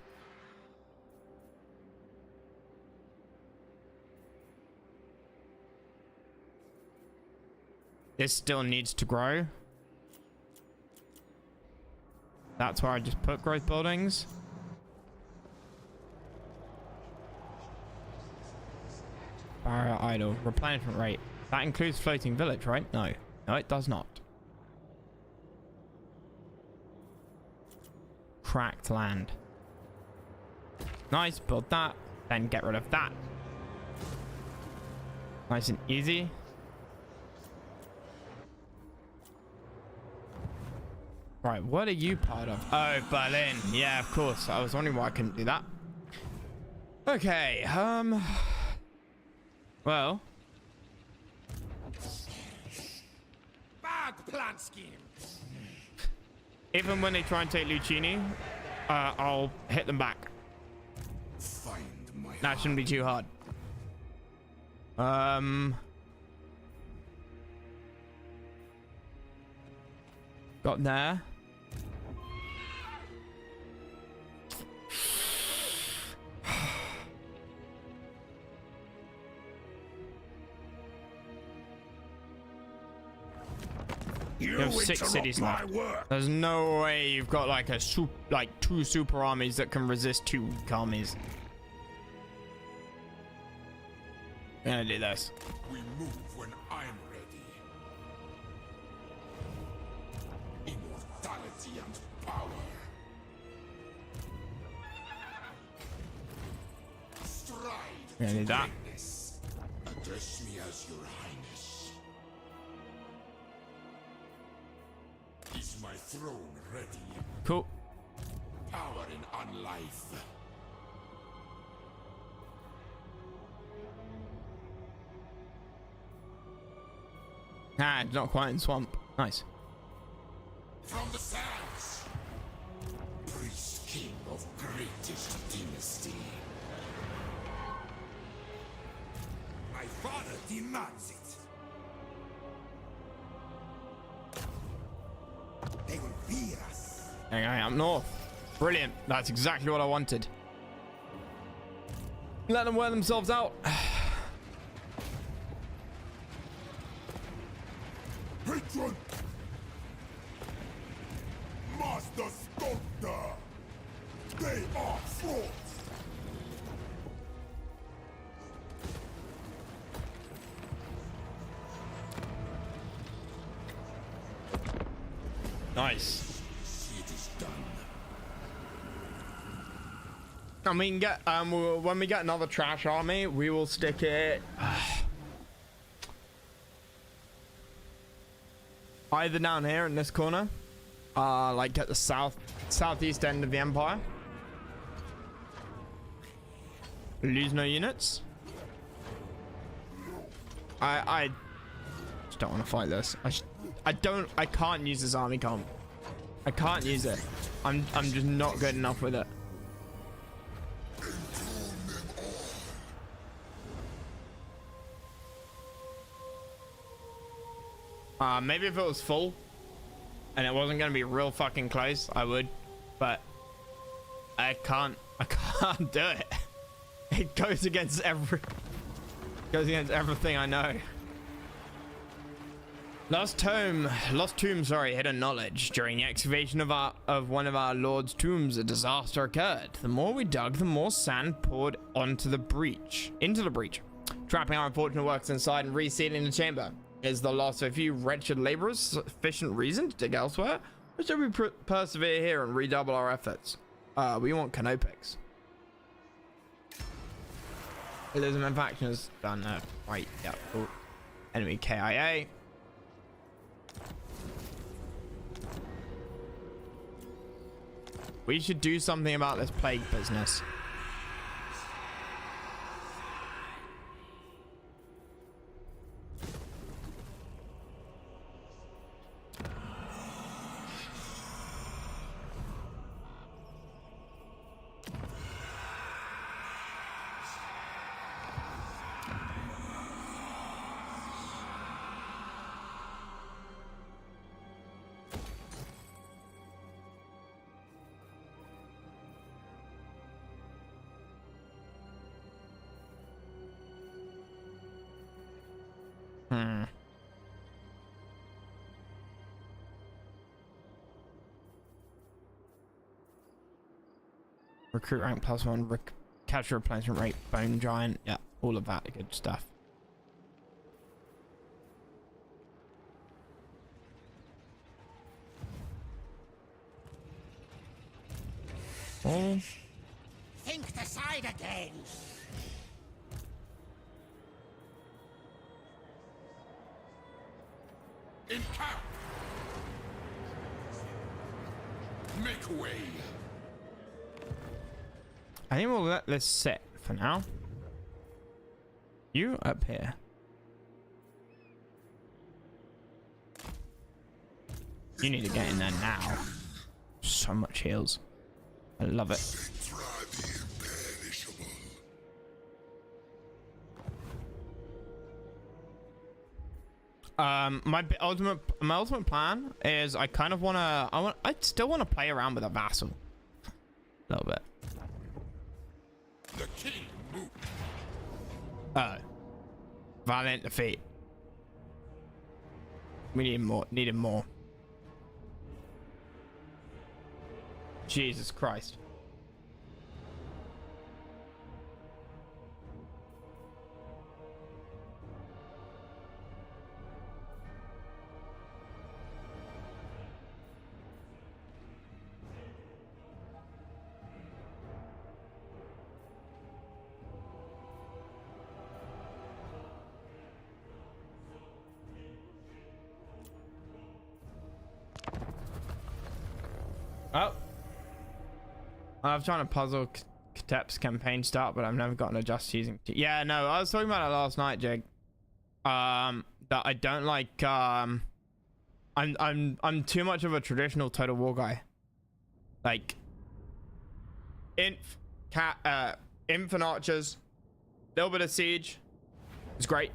This still needs to grow. That's where I just put growth buildings. Barrier idle. Replenishment rate. That includes floating village, right? No. No, it does not. Cracked land. Nice. Build that. Then get rid of that. Nice and easy. Right, what are you part of? Oh, Berlin. Yeah, of course. I was wondering why I couldn't do that. Okay, well. Bad plan scheme. Even when they try and take Lucchini, I'll hit them back. Find my That shouldn't be too hard. Got there. You have 6 cities left. There's no way you've got like a like 2 super armies that can resist 2 weak armies. I'm gonna do this. We move when I'm ready. Immortality and power. Stride I'm gonna do that. greatness. Address me as your highness. Is my throne ready? Cool. Power in unlife. Ah, it's not quite in swamp. Nice. From the sands. Priest king of greatest dynasty. My father demands it. They will fear us. Hang on, up north. Brilliant. That's exactly what I wanted. Let them wear themselves out. Patron! Master Sculptor! They are frauds! Nice. It is done. I mean, when we get another trash army, we will stick it either down here in this corner, like at the southeast end of the empire. Lose no units. I just don't want to fight this. I can't use this army comp. I can't use it. I'm just not good enough with it. Maybe if it was full and it wasn't gonna be real fucking close, I would, but I can't do it. It goes against everything I know. Lost tomb, sorry, hidden knowledge. During the excavation of one of our lord's tombs, a disaster occurred. The more we dug, the more sand poured into the breach, trapping our unfortunate workers inside and resealing the chamber. Is the loss of a few wretched laborers sufficient reason to dig elsewhere? Or should we persevere here and redouble our efforts? We want Canopics. Elizabeth faction is done there. Right, yeah, cool. Enemy KIA. We should do something about this plague business. Recruit rank +1, capture replacement rate, bone giant, yeah, all of that good stuff. Oh, Think decide again. In camp! Make way! I think we'll let this sit for now. You up here. You need to get in there now. So much heals. I love it. Try the imperishable. My ultimate plan is I kind of I still want to play around with a vassal. A little bit. The king moved. Oh. Valiant defeat. We need more. Needed more. Jesus Christ. Oh. I've tried to puzzle Katep's campaign start, but I've never gotten adjust using. Yeah, no, I was talking about it last night, Jig. That I don't like. I'm too much of a traditional Total War guy. Like, inf and archers, little bit of siege. It's great.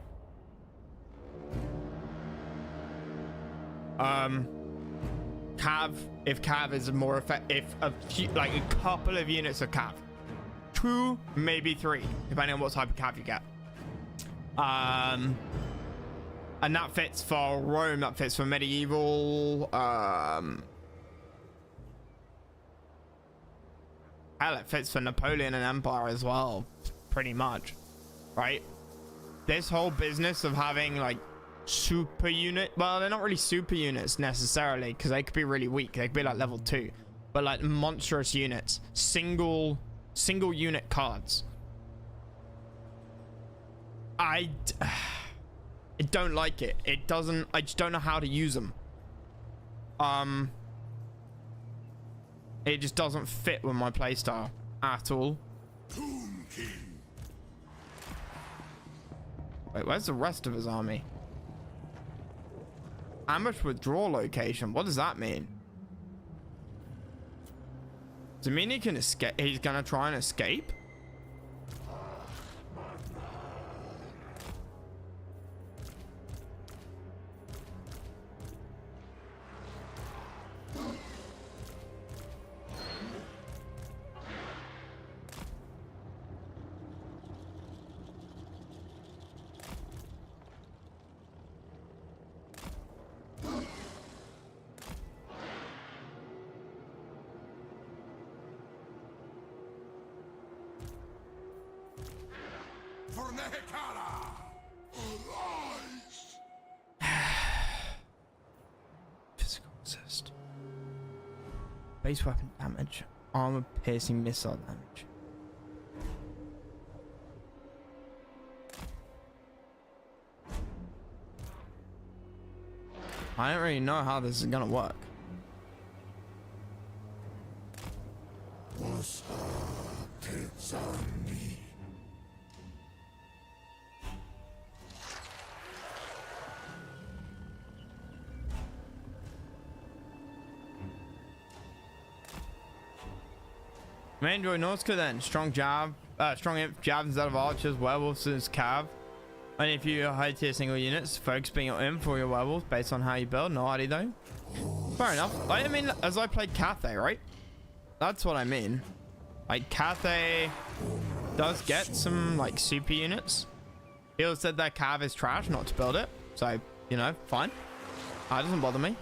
Cav, if Cav is more effective, like a couple of units of Cav, 2 maybe 3 depending on what type of Cav you get, and that fits for Rome, that fits for medieval, hell, it fits for Napoleon and Empire as well, pretty much, right? This whole business of having like super unit, well, they're not really super units necessarily, because they could be really weak. They could be like level 2, but like monstrous units, single unit cards. I don't like it. It doesn't, I just don't know how to use them. It just doesn't fit with my playstyle at all. Tomb King. Wait, where's the rest of his army? Ambush withdrawal location. What does that mean? Does it mean he can escape? He's gonna try and escape? For Nehekara! Arise! Physical assist. Base weapon damage. Armor piercing missile damage. I don't really know how this is gonna work. May enjoy Norska then. Strong jab, strong imp jab instead of archers, werewolves is cav. And if you high tier single units, focus being your imp for your werewolves based on how you build. No idea though. Fair enough. I mean, as I played Cathay, right? That's what I mean. Like Cathay does get some like super units. He'll said that cav is trash, not to build it. So, you know, fine. That doesn't bother me.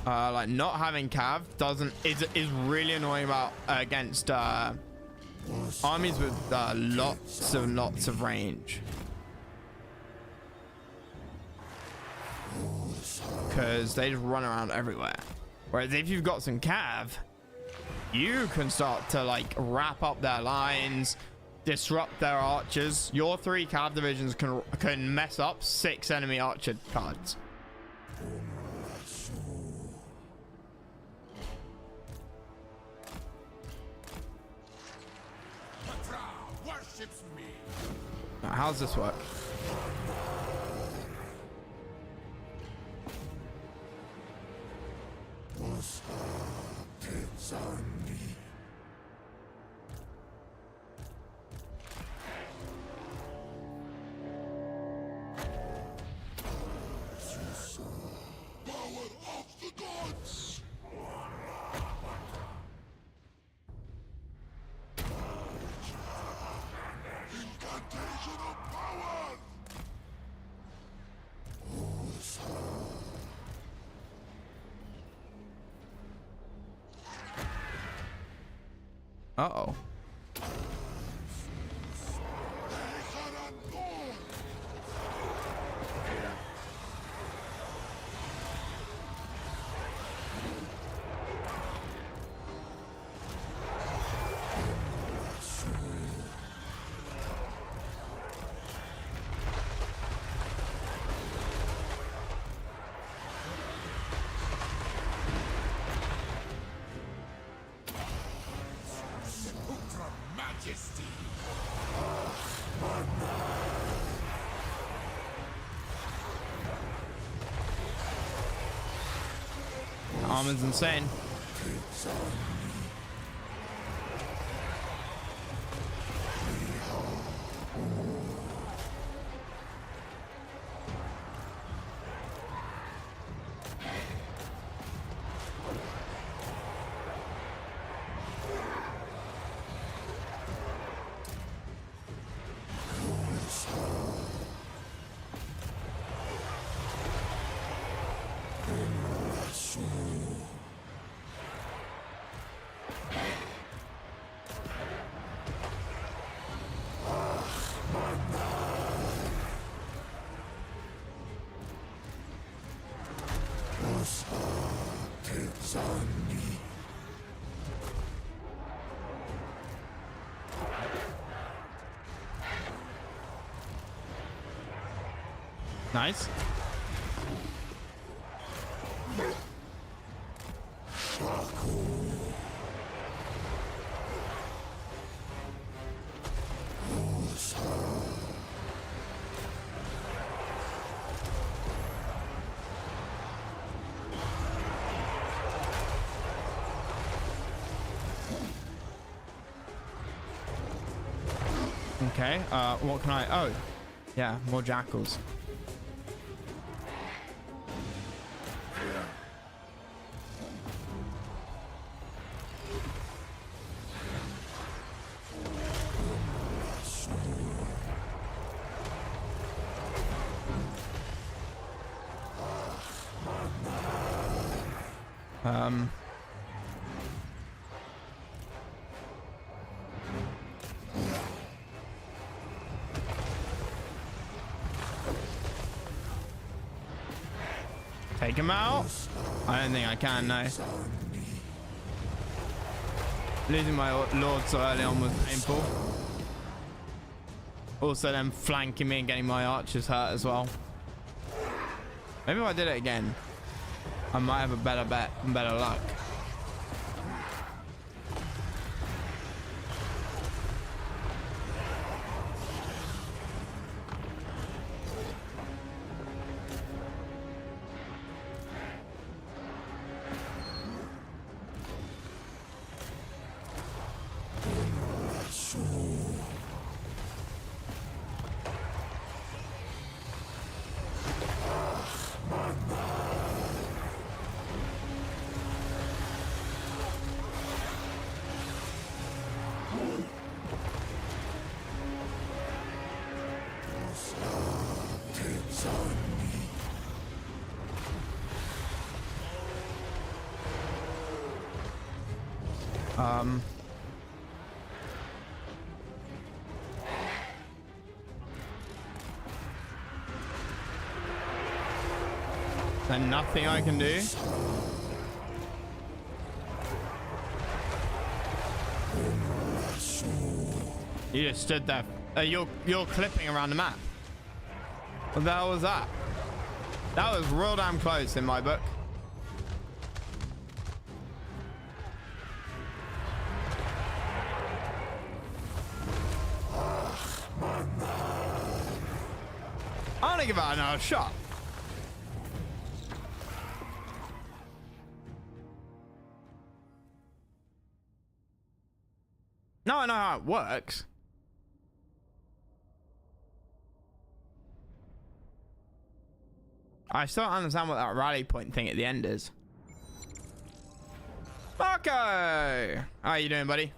Like not having cav is really annoying about against armies with lots of range, because they just run around everywhere. Whereas if you've got some cav, you can start to like wrap up their lines, disrupt their archers. Your 3 cav divisions can mess up 6 enemy archer cards. Worships me. Now, how's this work? Power of the gods. Incantation of power. Uh-oh. Majesty. Armor's insane. Nice. Okay, what can I... Oh, yeah, more jackals. Take him out? I don't think I can, no. Losing my lord so early on was painful. Also them flanking me and getting my archers hurt as well. Maybe if I did it again, I might have a better bet and better luck. There's nothing I can do. You just stood there. You're clipping around the map. What the hell was that? That was real damn close in my book. I don't give out another shot. No, I know how it works. I still don't understand what that rally point thing at the end is. Marco! How are you doing, buddy?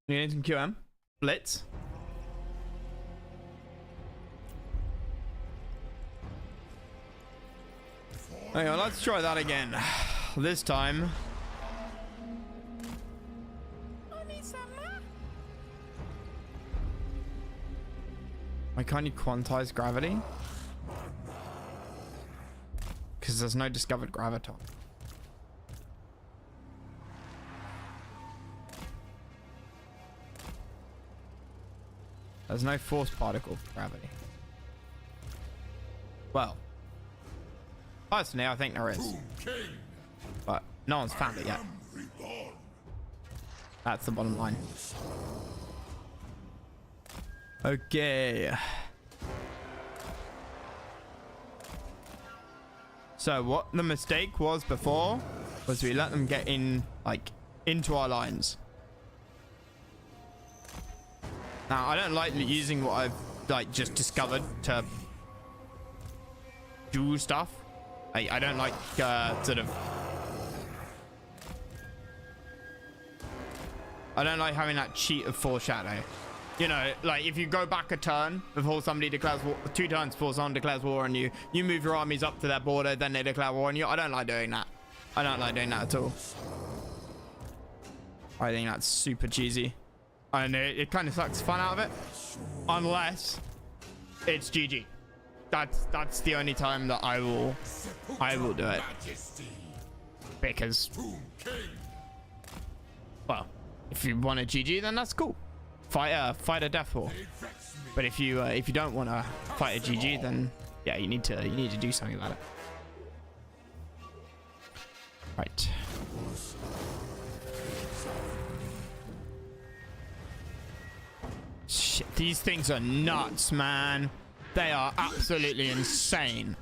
You need some QM? Blitz? Hang on, let's try that again. This time. Why can't you quantize gravity? Because there's no discovered graviton. There's no force particle gravity. Well, personally, I think there is. But no one's found it yet. That's the bottom line. Okay. So what the mistake was before was we let them get in, like, into our lines. Now, I don't like using what I've, like, just discovered to do stuff. I don't like, sort of... I don't like having that cheat of foreshadow. You know, like if you go back a turn before somebody declares war, 2 turns before someone declares war on you, you move your armies up to their border, then they declare war on you. I don't like doing that. I don't like doing that at all. I think that's super cheesy. And it kind of sucks fun out of it. Unless it's GG. That's the only time that I will do it. Because, well, if you want a GG, then that's cool. Fight a death war. But if you don't want to fight a GG, then yeah, you need to do something about it. Right. Shit, these things are nuts, man. They are absolutely insane.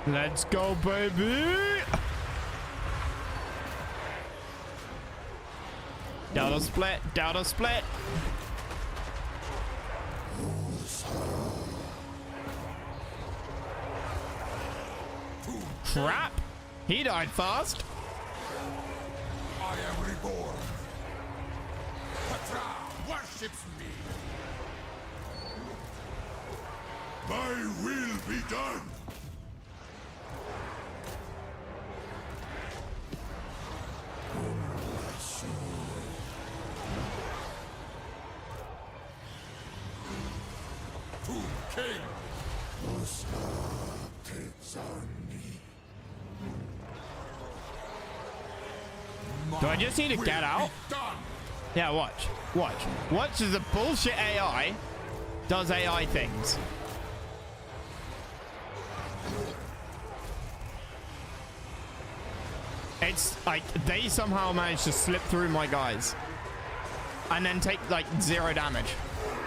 Let's go, baby! Double split, double split. Crap! He died fast. I am reborn. Patra worships me. My will be done. Do I just need to get out? Yeah, watch. Watch. Watch as the bullshit AI does AI things. It's like they somehow managed to slip through my guys and then take like 0 damage.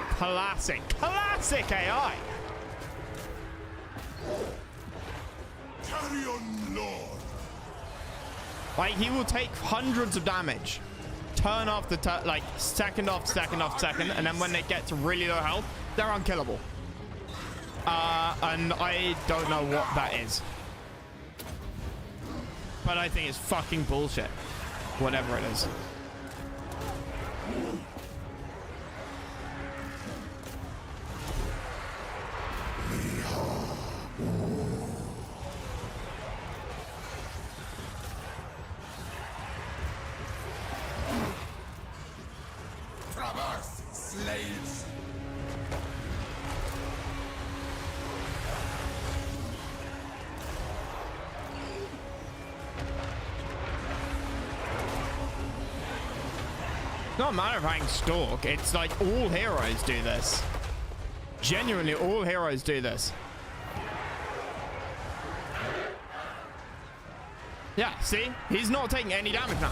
Classic AI. Carry on, Lord. Like he will take hundreds of damage, turn off the like second off second, and then when they get to really low health, they're unkillable. And I don't know what that is, but I think it's fucking bullshit. Whatever it is. Traverse, slaves. It's not a matter of having Stalk. It's like all heroes do this. Genuinely, all heroes do this. Yeah, see? He's not taking any damage now.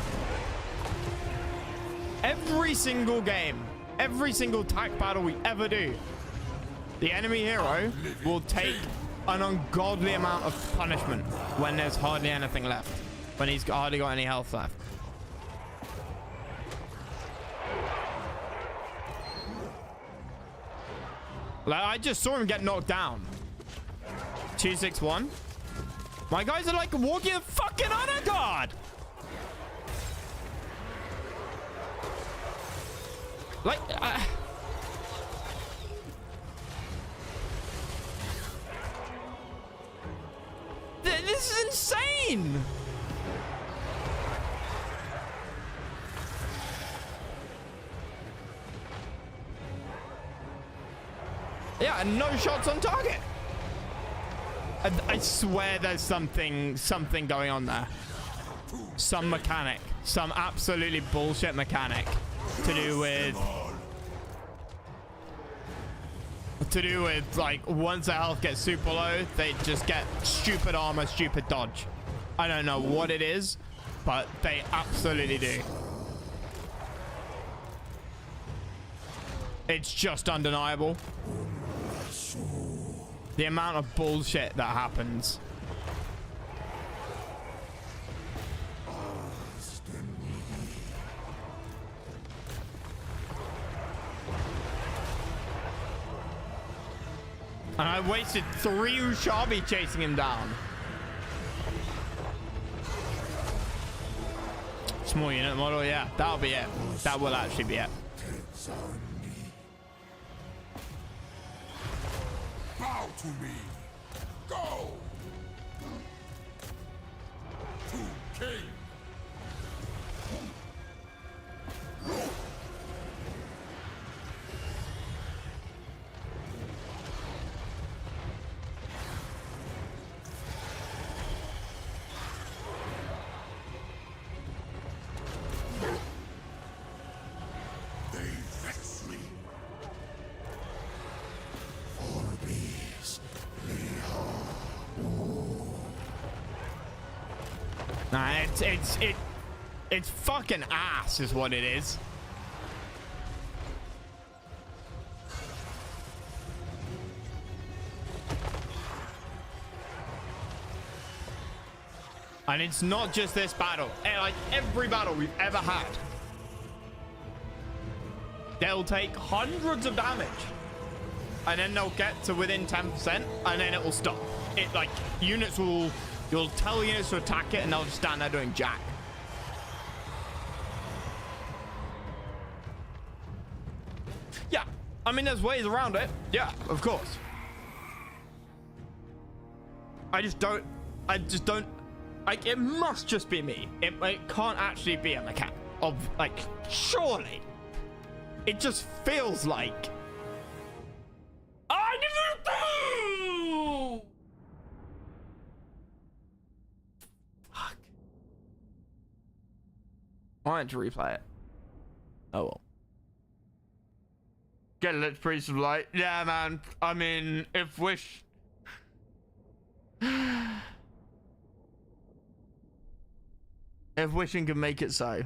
Every single game, every single tag battle we ever do, the enemy hero will take an ungodly amount of punishment when there's hardly anything left. When he's hardly got any health left. Like, I just saw him get knocked down. 261. My guys are like walking a fucking honor guard. Like, this is insane. Yeah, and no shots on target. I swear there's something going on there. Some mechanic. Some absolutely bullshit mechanic to do with like once their health gets super low, they just get stupid armor, stupid dodge. I don't know what it is, but they absolutely do. It's just undeniable. The amount of bullshit that happens. And I wasted 3 Ushabi chasing him down. Small unit model, yeah, that'll be it. That will actually be it. Bow to me. Go. To king. They vex me. Nah, it's fucking ass is what it is. And it's not just this battle. Like every battle we've ever had. They'll take hundreds of damage. And then they'll get to within 10%. And then it will stop. It like units will... You'll tell units to attack it and they'll just stand there doing jack. Yeah. I mean, there's ways around it. Yeah, of course. I just don't... Like, it must just be me. It can't actually be a mechanic of, like, surely. It just feels like... I didn't do! Fuck. I wanted to replay it. Oh well. Get a Lich Priest of Light. Yeah, man. I mean, if Wish... if wishing can make it so.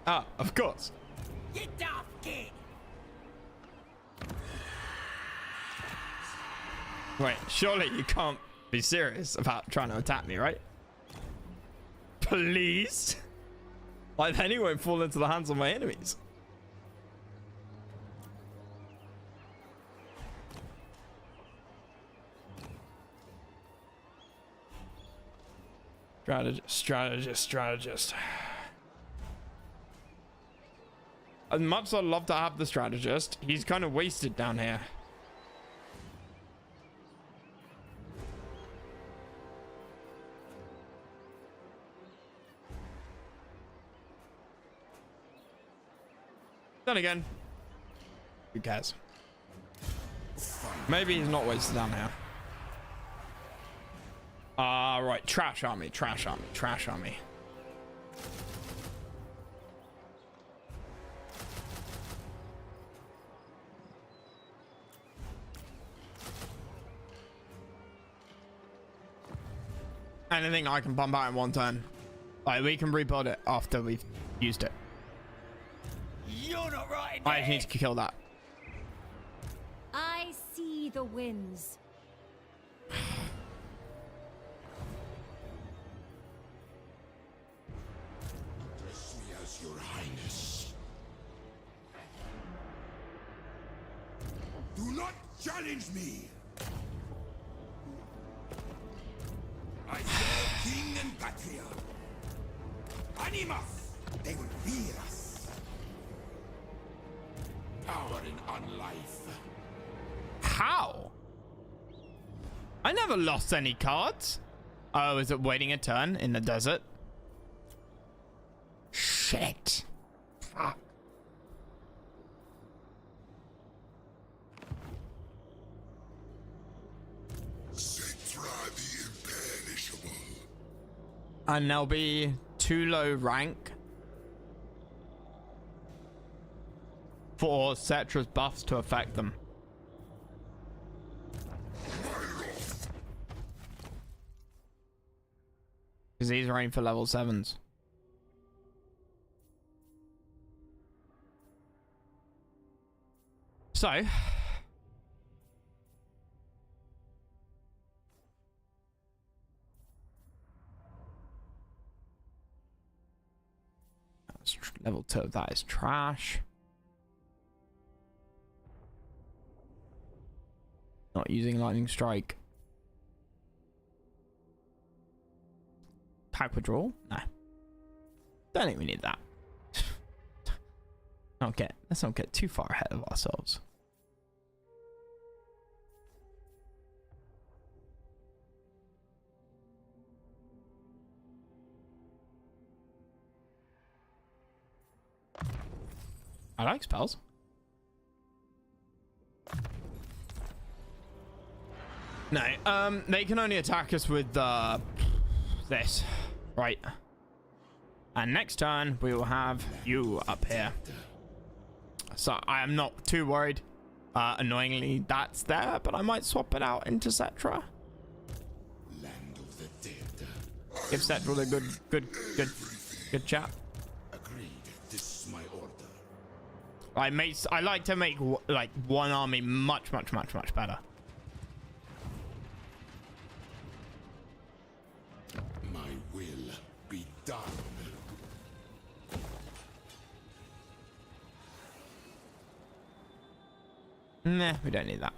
Ah, of course. Get off, kid! Wait, surely you can't be serious about trying to attack me, right? Please? Like, then he won't fall into the hands of my enemies. Strategist. As much as I'd love to have the strategist, he's kind of wasted down here. Then again, who cares? Maybe he's not wasted down here. Right, trash army. Anything I can pump out in one turn. Like, we can rebuild it after we've used it. You're not right. I just need to kill that. I see the winds. Address me as your highness. Do not challenge me. I serve King and Patria. Animus! They will fear us. Power in unlife. How? I never lost any cards. Oh, is it waiting a turn in the desert? Shit. Fuck. Cetra the imperishable. And they'll be too low rank for Cetra's buffs to affect them. Because these are aimed for level 7s. So... level 2 of that is trash. Not using lightning strike. Pack withdrawal? No. Don't think we need that. Let's not get too far ahead of ourselves. I like spells. No, they can only attack us with this, right? And next turn we will have you up here. So I am not too worried. Annoyingly, that's there, but I might swap it out into Cetra. Land of the dead. Give Cetra the good chat. Agreed. This is my order. I like to make like one army much better. My will be done. Nah, we don't need that.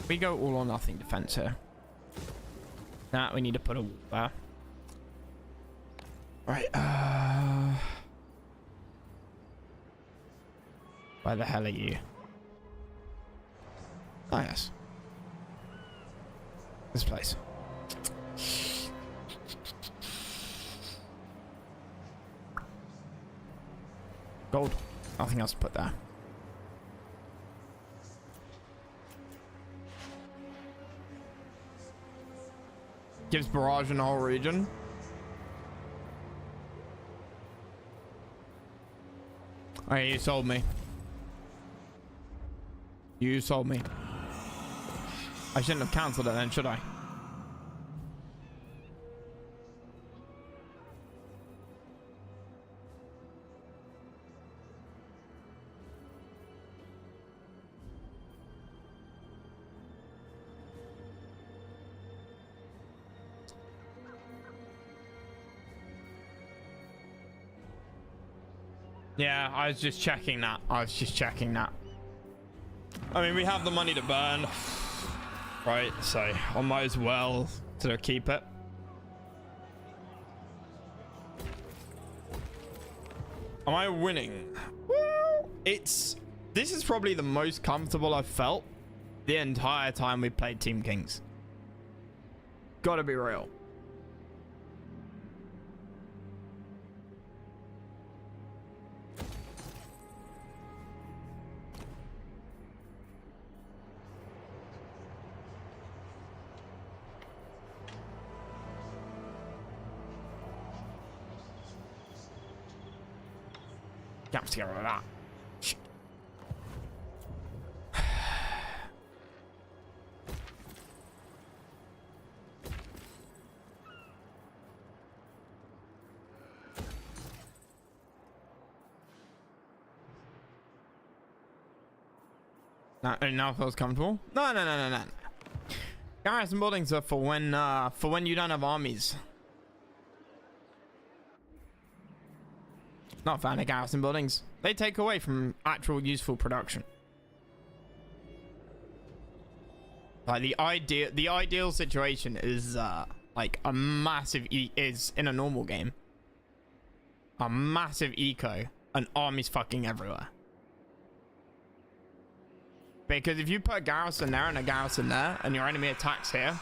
We go all or nothing defense here. Nah, we need to put a wall there. Right, where the hell are you? Oh, yes. This place. Gold. Nothing else to put there. Gives barrage in the whole region. Alright, you sold me. You sold me. I shouldn't have cancelled it then, should I? Yeah, I was just checking that. I mean, we have the money to burn. Right, so I might as well sort of keep it. Am I winning? Well, this is probably the most comfortable I've felt the entire time we played Team Kings. Gotta be real. Can't get rid of that. Now it feels comfortable. No. Garrison buildings are for when you don't have armies. Not a fan of garrison buildings. They take away from actual useful production. Like the ideal situation is like a massive is in a normal game. A massive eco and armies fucking everywhere. Because if you put a garrison there and a garrison there and your enemy attacks here,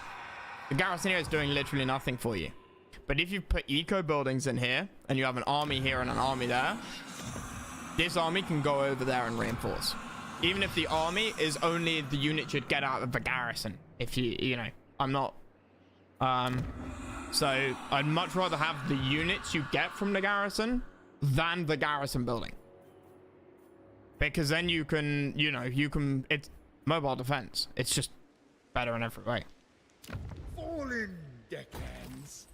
the garrison here is doing literally nothing for you. But if you put eco buildings in here and you have an army here and an army there, this army can go over there and reinforce. Even if the army is only the unit you'd get out of the garrison. If you know, I'm not. So I'd much rather have the units you get from the garrison than the garrison building. Because then you can, it's mobile defense. It's just better in every way. Fallen deckhands.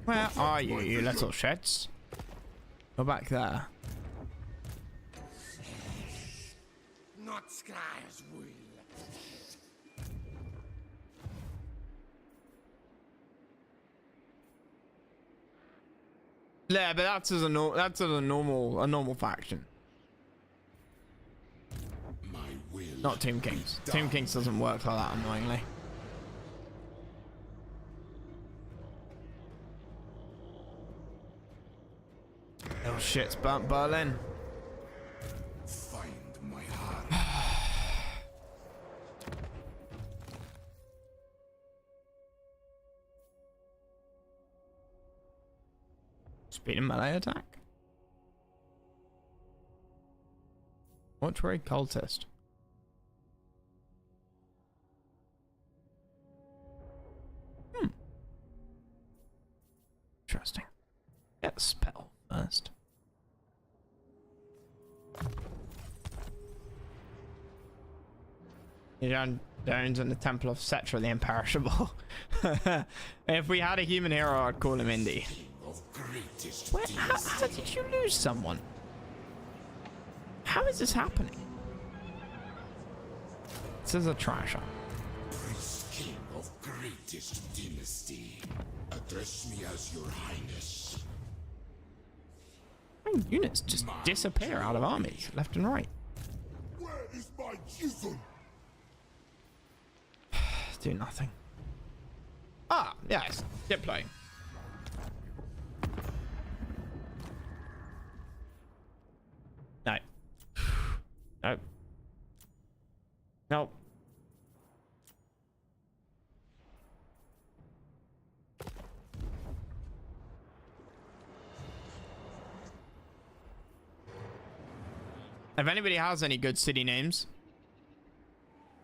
Where are you, you little shits? Go back there. Not Sky's will. Yeah, but that's as a normal faction. My will. Not Team Kings. Team Kings doesn't work like that, annoyingly. Oh shit, it's burnt Berlin. Find my heart. Speed and melee attack. Mortuary cultist. Interesting. Get the spell first. Jones and the Temple of Cetra the Imperishable. If we had a human hero, I'd call him Indy. How did you lose someone? How is this happening? This is a trasher. King of greatest dynasty. Address me as your highness. Units just disappear out of armies left and right. Where is my Even Do nothing. Ah, yes. Diplo. No. No. No. If anybody has any good city names,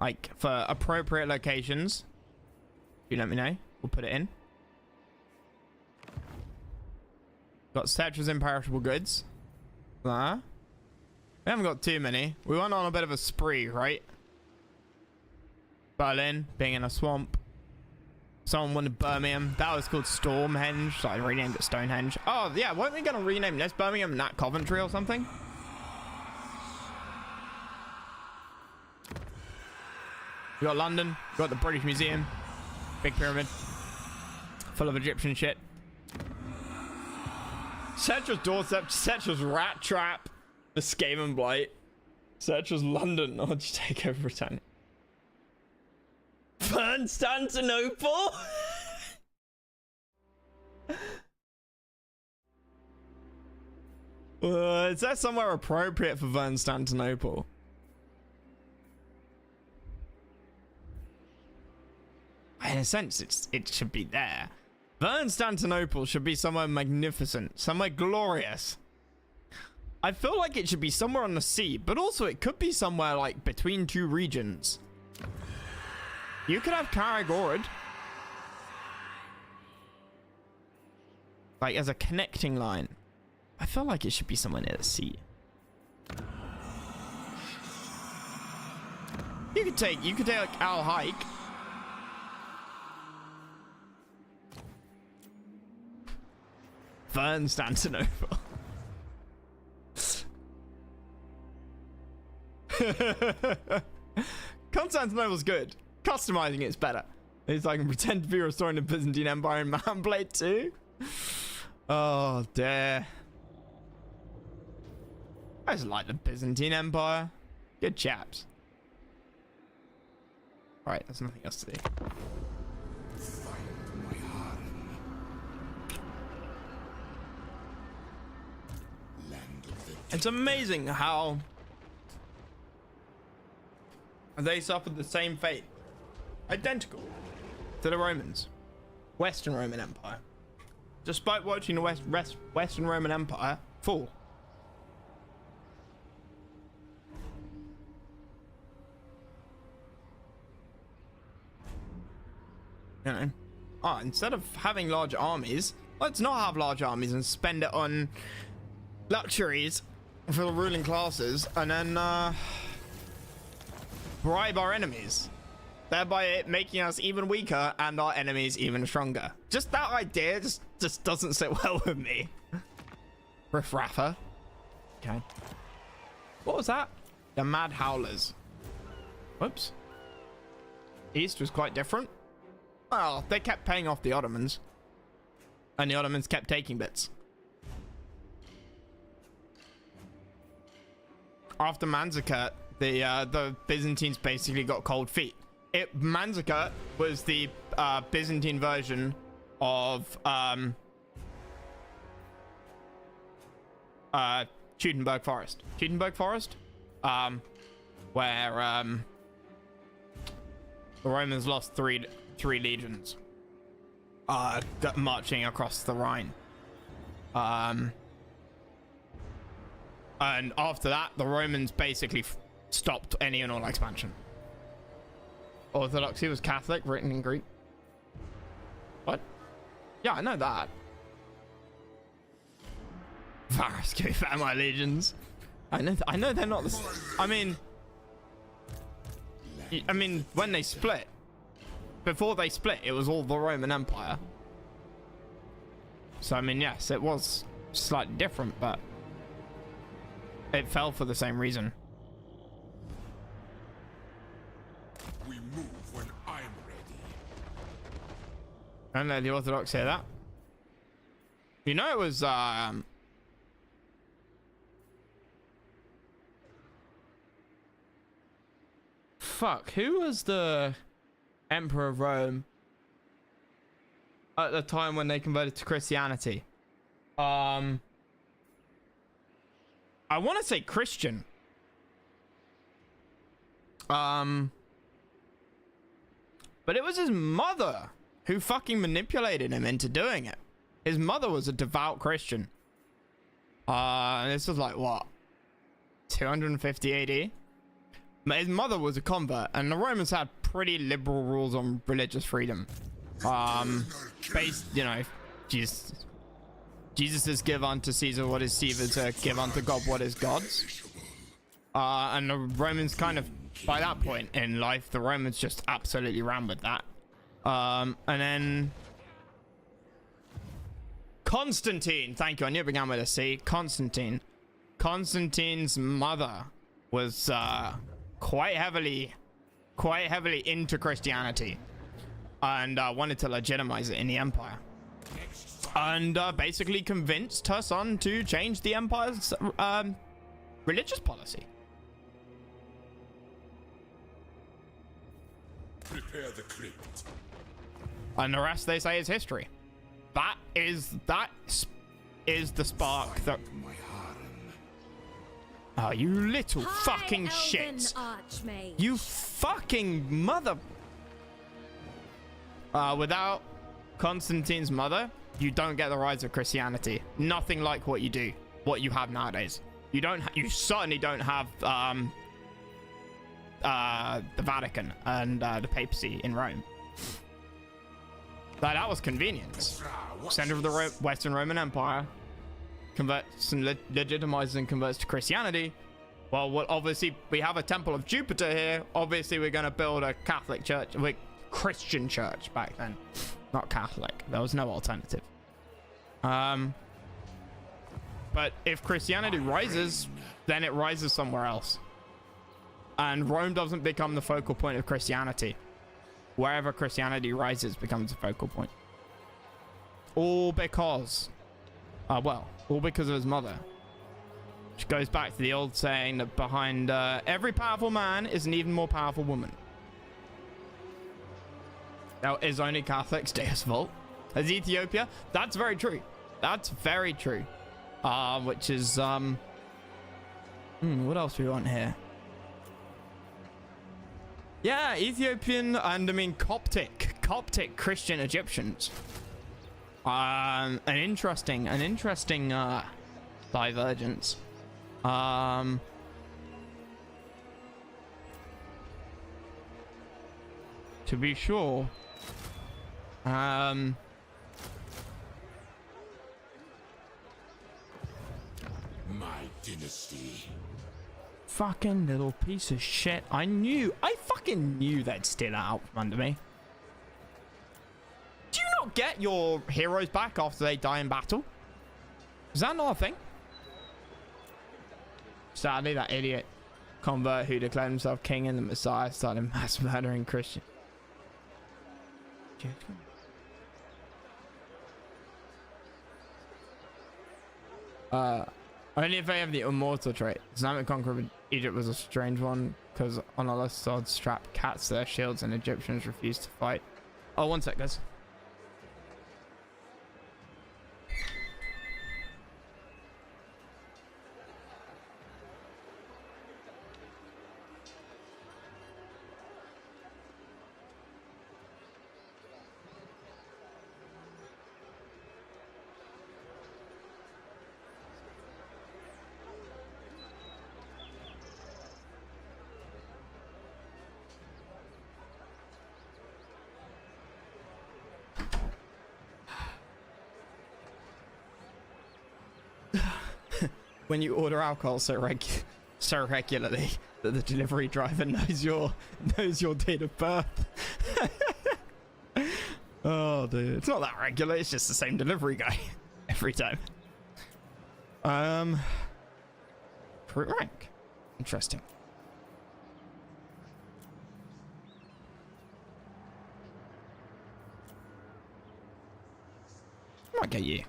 like for appropriate locations, you let me know. We'll put it in. Got Cetra's imperishable goods. We haven't got too many. We went on a bit of a spree, right? Berlin being in a swamp. Someone wanted Birmingham. That was called Stormhenge, so I renamed it Stonehenge. Oh yeah, weren't we gonna rename this Birmingham Nat Coventry or something? We got London, we got the British Museum, Big Pyramid, full of Egyptian shit. Cetra's doorstep, Cetra's rat trap, the Skaven Blight, Cetra's London. Oh, did you take over Britannia? Constantinople? Is that somewhere appropriate for Constantinople? In a sense, it should be there. Constantinople should be somewhere magnificent, somewhere glorious. I feel like it should be somewhere on the sea, but also it could be somewhere like between two regions. You could have Karagorod, like as a connecting line. I feel like it should be somewhere near the sea. You could take like Al Haik. Constantinople. Constantinople's good. Customizing it's better. At least I can pretend to be restoring the Byzantine Empire in Mount Blade 2. Oh dear. I just like the Byzantine Empire. Good chaps. Alright, there's nothing else to do. It's amazing how they suffered the same fate. Identical to the Romans. Western Roman Empire. Despite watching the Western Roman Empire fall. You know. Oh, instead of having large armies, let's not have large armies and spend it on luxuries for the ruling classes and then bribe our enemies, thereby it making us even weaker and our enemies even stronger. Just that idea just doesn't sit well with me. Riffraffer. Okay. What was that? The Mad Howlers. Whoops. East was quite different. Well, they kept paying off the Ottomans, and the Ottomans kept taking bits. After Manzikert, the Byzantines basically got cold feet. Manzikert was the Byzantine version of Teutoburg Forest. Teutoburg Forest, where the Romans lost three legions marching across the Rhine. And after that, the Romans basically stopped any and all expansion. Orthodoxy was Catholic, written in Greek. What? Yeah, I know that. Varus gave back my legions. I know they're not the. I mean, when they split, before they split, it was all the Roman Empire. So I mean, yes, it was slightly different, but it fell for the same reason. we move when I'm ready. Don't let the Orthodox hear that. You know it was fuck, who was the Emperor of Rome at the time when they converted to Christianity? I want to say Christian. But it was his mother who fucking manipulated him into doing it. His mother was a devout Christian. This was like, what? 250 AD? But his mother was a convert, and the Romans had pretty liberal rules on religious freedom. Based, you know, Jesus is give unto Caesar what is Caesar's, give unto God what is God's. And the Romans kind of, by that point in life, the Romans just absolutely ran with that. And then Constantine, thank you, I knew it began with a C. Constantine's mother was quite heavily into Christianity and wanted to legitimize it in the empire, and basically convinced her son to change the empire's religious policy. Prepare the crypt. And the rest, they say, is history. That is the spark that... Oh, you little fucking shit. Archmage. You fucking mother... without Constantine's mother, you don't get the rise of Christianity. Nothing like what you have nowadays. You certainly don't have the Vatican and the papacy in Rome. That was convenience. Center of the Western Roman Empire converts and legitimizes and converts to Christianity. Well, obviously we have a temple of Jupiter here. Obviously we're going to build a Catholic church, Christian church back then, not Catholic. There was no alternative. But if Christianity rises, then it rises somewhere else, and Rome doesn't become the focal point of Christianity. Wherever Christianity rises becomes a focal point. All because all because of his mother. Which goes back to the old saying that behind every powerful man is an even more powerful woman. Now, is only Catholics Deus Vult? As Ethiopia? That's very true. That's very true. Which is, what else do we want here? Yeah, Ethiopian and, I mean, Coptic Christian Egyptians. An interesting divergence. To be sure. My dynasty. Fucking little piece of shit. I fucking knew they'd steal it out from under me. Do you not get your heroes back after they die in battle? Is that not a thing? Sadly, that idiot convert who declared himself king and the Messiah started mass murdering Christians. Only if they have the immortal trait. Islamic conqueror of Egypt was a strange one, because on Allah swords strapped cats to their shields and Egyptians refused to fight. Oh, one sec, guys. When you order alcohol so regularly that the delivery driver knows your date of birth. Oh, dude, it's not that regular. It's just the same delivery guy every time. Fruit rank, interesting. I might get you.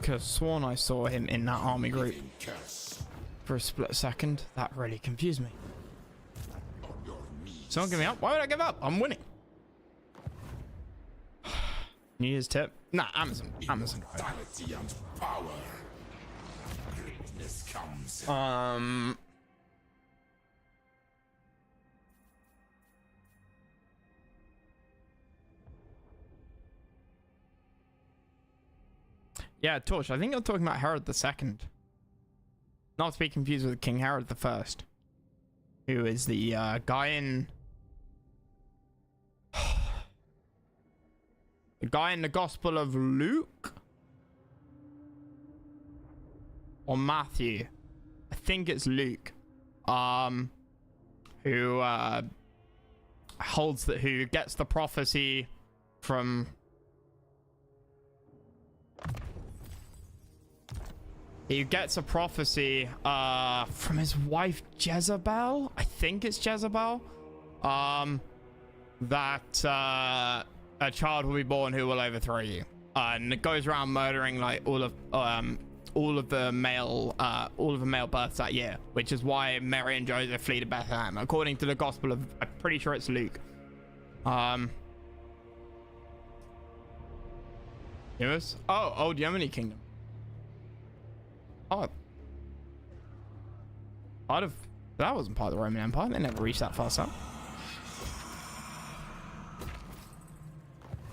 could have sworn I saw him in that army group Living curse for a split second. That really confused me. on your knees. So don't give me up. Why would I give up? I'm winning. New Year's tip? Nah, Amazon. Amazon. Immortality and power. Greatness comes. Yeah, Torch. I think you're talking about Herod II. Not to be confused with King Herod I, who is the guy in the guy in the Gospel of Luke or Matthew. I think it's Luke. Who holds that who gets the prophecy from. He gets a prophecy from his wife Jezebel. I think it's Jezebel. That a child will be born who will overthrow you. And it goes around murdering like all of the male births that year, which is why Mary and Joseph flee to Bethlehem, according to the Gospel of. I'm pretty sure it's Luke. Yes. Oh, Old Yemeni Kingdom. Oh, that wasn't part of the Roman Empire. They never reached that far south.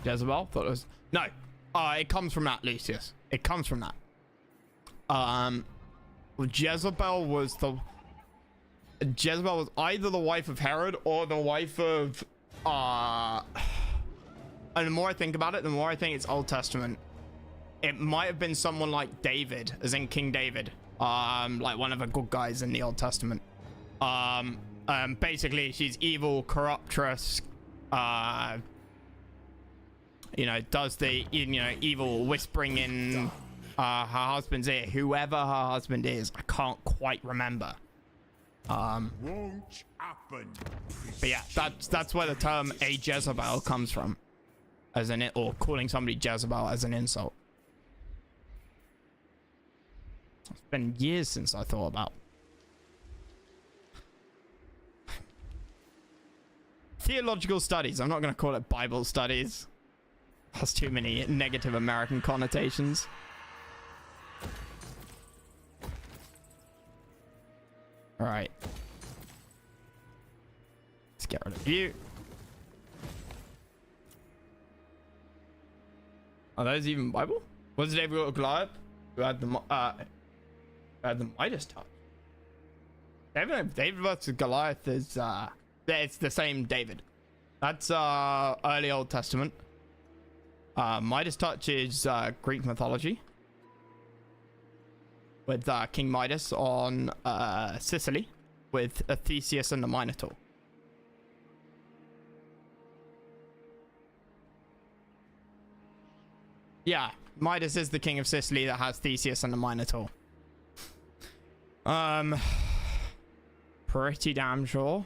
Jezebel thought it was no. It comes from that, Lucius. It comes from that. Well, Jezebel was either the wife of Herod or the wife of and the more I think about it, the more I think it's Old Testament. It might have been someone like David, as in King David, like one of the good guys in the Old Testament. Basically, she's evil, corruptress, does the, evil whispering in her husband's ear, whoever her husband is. I can't quite remember. Won't happen. But yeah, that's where the term a Jezebel comes from, or calling somebody Jezebel as an insult. It's been years since I thought about theological studies. I'm not going to call it Bible studies. Has too many negative American connotations. All right. Let's get rid of you. Are those even Bible? Was it David Goliath who had the Midas touch? David versus Goliath is it's the same David. That's early Old Testament. Midas touch is Greek mythology, with King Midas on Sicily with Theseus and the Minotaur. Yeah, Midas is the king of Sicily that has Theseus and the Minotaur. Pretty damn sure.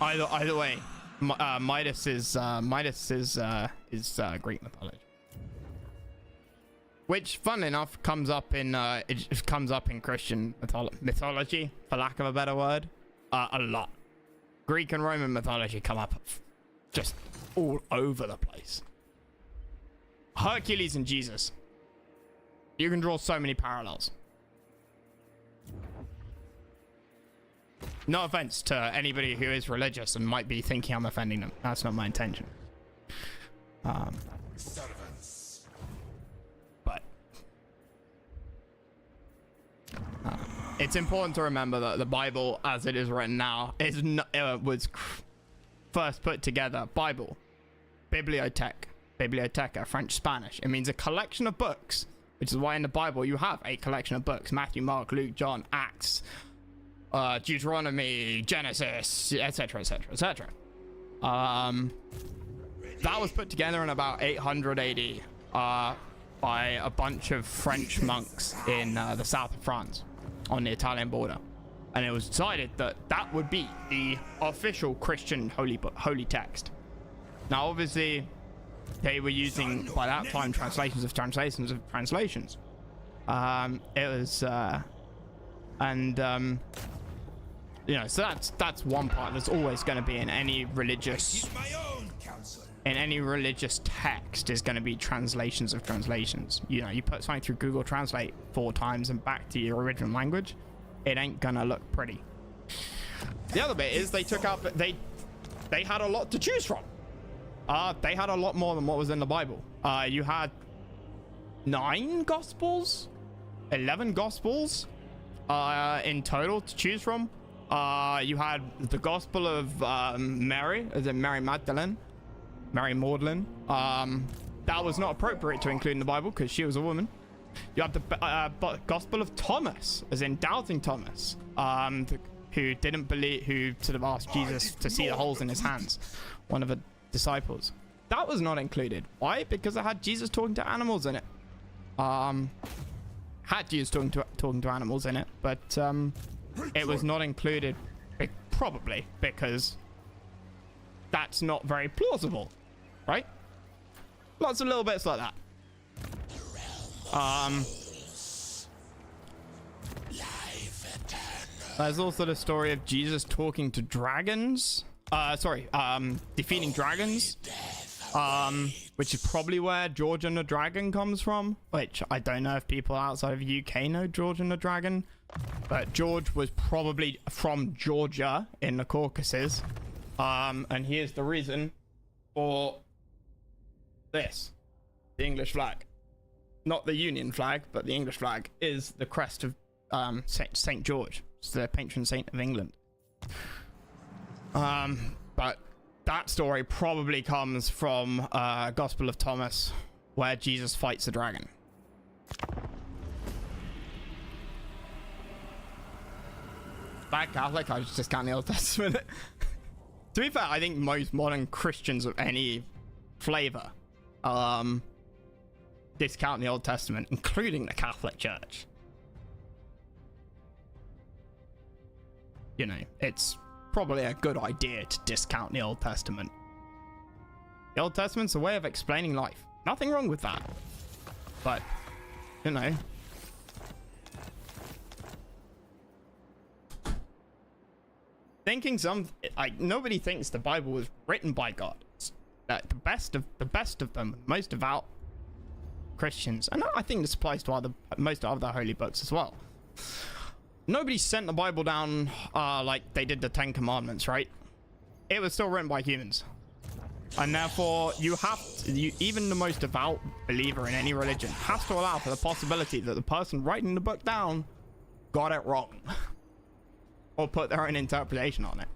Either way, Midas is Greek mythology, which, fun enough, comes up in Christian mythology, for lack of a better word, a lot. Greek and Roman mythology come up just all over the place. Hercules and Jesus. You can draw so many parallels. No offense to anybody who is religious and might be thinking I'm offending them. That's not my intention. Servants. But it's important to remember that the Bible, as it is written now, was first put together. Bible, biblioteca, French, Spanish. It means a collection of books, which is why in the Bible you have a collection of books: Matthew, Mark, Luke, John, Acts, Deuteronomy, Genesis, etc., etc., etc. That was put together in about 800 AD by a bunch of French monks in the south of France, on the Italian border, and it was decided that that would be the official Christian holy text. Now, obviously, they were using, by that time, translations of translations of translations. It was, you know, so that's one part that's always going to be in any religious, text is going to be translations of translations. You know, you put something through Google Translate 4 times and back to your original language, it ain't gonna look pretty. The other bit is they took out, they had a lot to choose from. They had a lot more than what was in the Bible. You had 9 gospels, 11 gospels in total to choose from. You had the Gospel of Mary, as in Mary Magdalene, Mary Magdalene. That was not appropriate to include in the Bible because she was a woman. You have the Gospel of Thomas, as in doubting Thomas, who didn't believe, who sort of asked Jesus to see the holes in his hands, one of the disciples. That was not included. Why? Because it had Jesus talking to animals in it. Had Jesus talking to animals in it, but it was not included, probably because that's not very plausible, right? Lots of little bits like that. There's also the story of Jesus talking to dragons. Defeating dragons. Which is probably where George and the Dragon comes from. Which I don't know if people outside of UK know George and the Dragon. But George was probably from Georgia in the Caucasus. And here's the reason for this. The English flag. Not the Union flag, but the English flag is the crest of St. George. It's the patron saint of England. But that story probably comes from Gospel of Thomas, where Jesus fights the dragon. Bad Catholic, I just count the Old Testament. To be fair, I think most modern Christians of any flavor discount the Old Testament, including the Catholic Church. You know, it's probably a good idea to discount the Old Testament. The Old Testament's a way of explaining life. Nothing wrong with that. But, you know. Nobody thinks the Bible was written by God. It's the best of them, most devout Christians, and I think this applies to most other holy books as well. Nobody sent the Bible down like they did the 10 Commandments, right? It was still written by humans, and therefore even the most devout believer in any religion has to allow for the possibility that the person writing the book down got it wrong or put their own interpretation on it.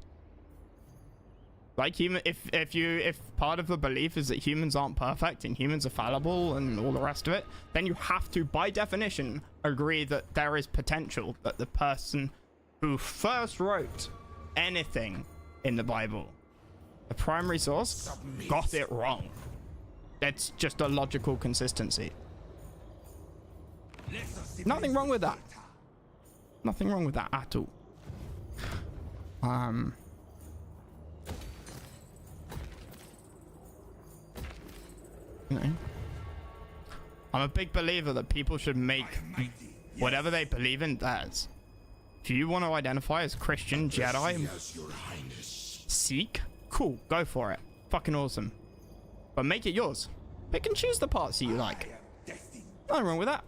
Like, if part of the belief is that humans aren't perfect and humans are fallible and all the rest of it, then you have to, by definition, agree that there is potential that the person who first wrote anything in the Bible, the primary source, got it wrong. That's just a logical consistency. Nothing wrong with that. Nothing wrong with that at all. You know, I'm a big believer that people should make whatever they believe in theirs. If you want to identify as Christian, Jedi, Sikh, cool, go for it. Fucking awesome. But make it yours. Pick and choose the parts that you like. Nothing wrong with that.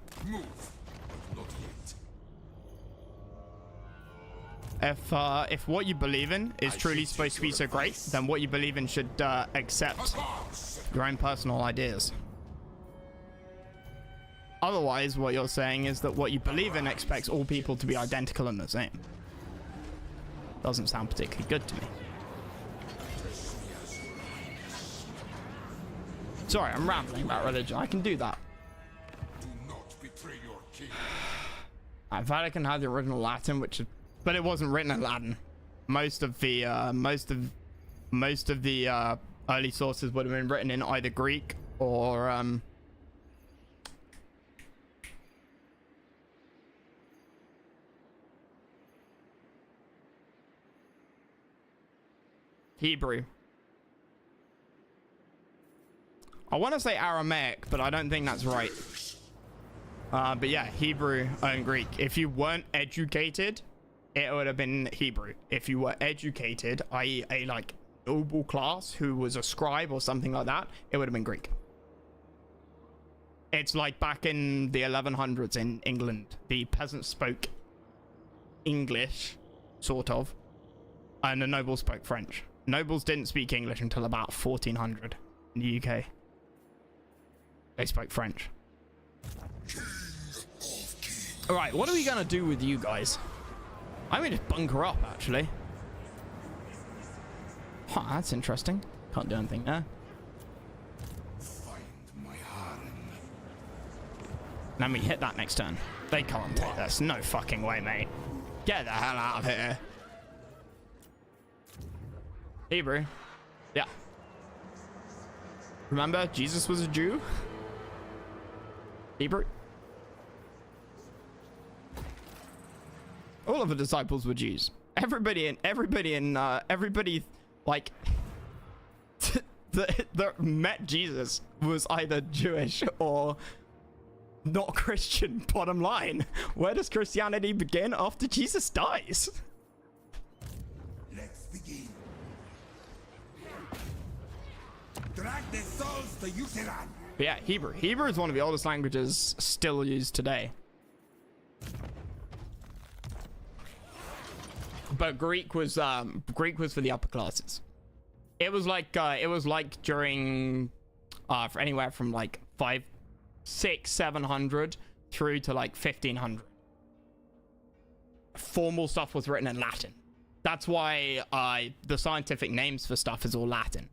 If what you believe in is truly supposed to be so great, then what you believe in should accept your own personal ideas. Otherwise, what you're saying is that what you believe in expects all people to be identical and the same. Doesn't sound particularly good to me. Sorry, I'm rambling about religion. I can do that. Do not betray your king. Vatican had the original Latin, but it wasn't written in Latin. Most of the early sources would have been written in either Greek or Hebrew. I want to say Aramaic, but I don't think that's right. But yeah, Hebrew and Greek. If you weren't educated, it would have been Hebrew. If you were educated, i.e. a like noble class who was a scribe or something like that, it would have been Greek. It's like back in the 1100s in England, the peasants spoke English, sort of, and the nobles spoke French. Nobles didn't speak English until about 1400 in the UK. They spoke French. All right, what are we gonna do with you guys? I'm gonna just bunker up, actually. Huh, that's interesting. Can't do anything there. Find my harem. Then we hit that next turn. They can't take this. No fucking way, mate. Get the hell out of here. Hebrew. Yeah. Remember, Jesus was a Jew? Hebrew. All of the disciples were Jews. Everybody like that met Jesus was either Jewish or not Christian. Bottom line, where does Christianity begin after Jesus dies? Let's begin. Drag the souls to Yuteran. But yeah, Hebrew. Hebrew is one of the oldest languages still used today. But Greek was for the upper classes. It was like during for anywhere from like 500, 600, 700 through to like 1500. Formal stuff was written in Latin. That's why the scientific names for stuff is all Latin.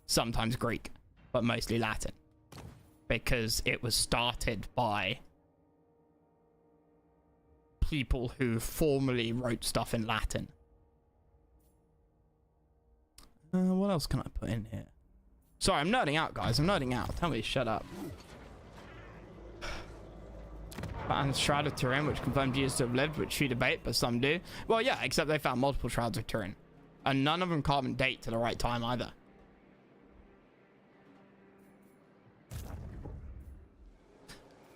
Sometimes Greek, but mostly Latin. Because it was started by people who formally wrote stuff in Latin. What else can I put in here? Sorry, I'm nerding out, guys. I'm nerding out. Tell me to shut up. Found the Shroud of Turin, which confirmed Jesus to have lived, which few debate, but some do. Well, yeah, except they found multiple Shrouds of Turin. And none of them carbon date to the right time either.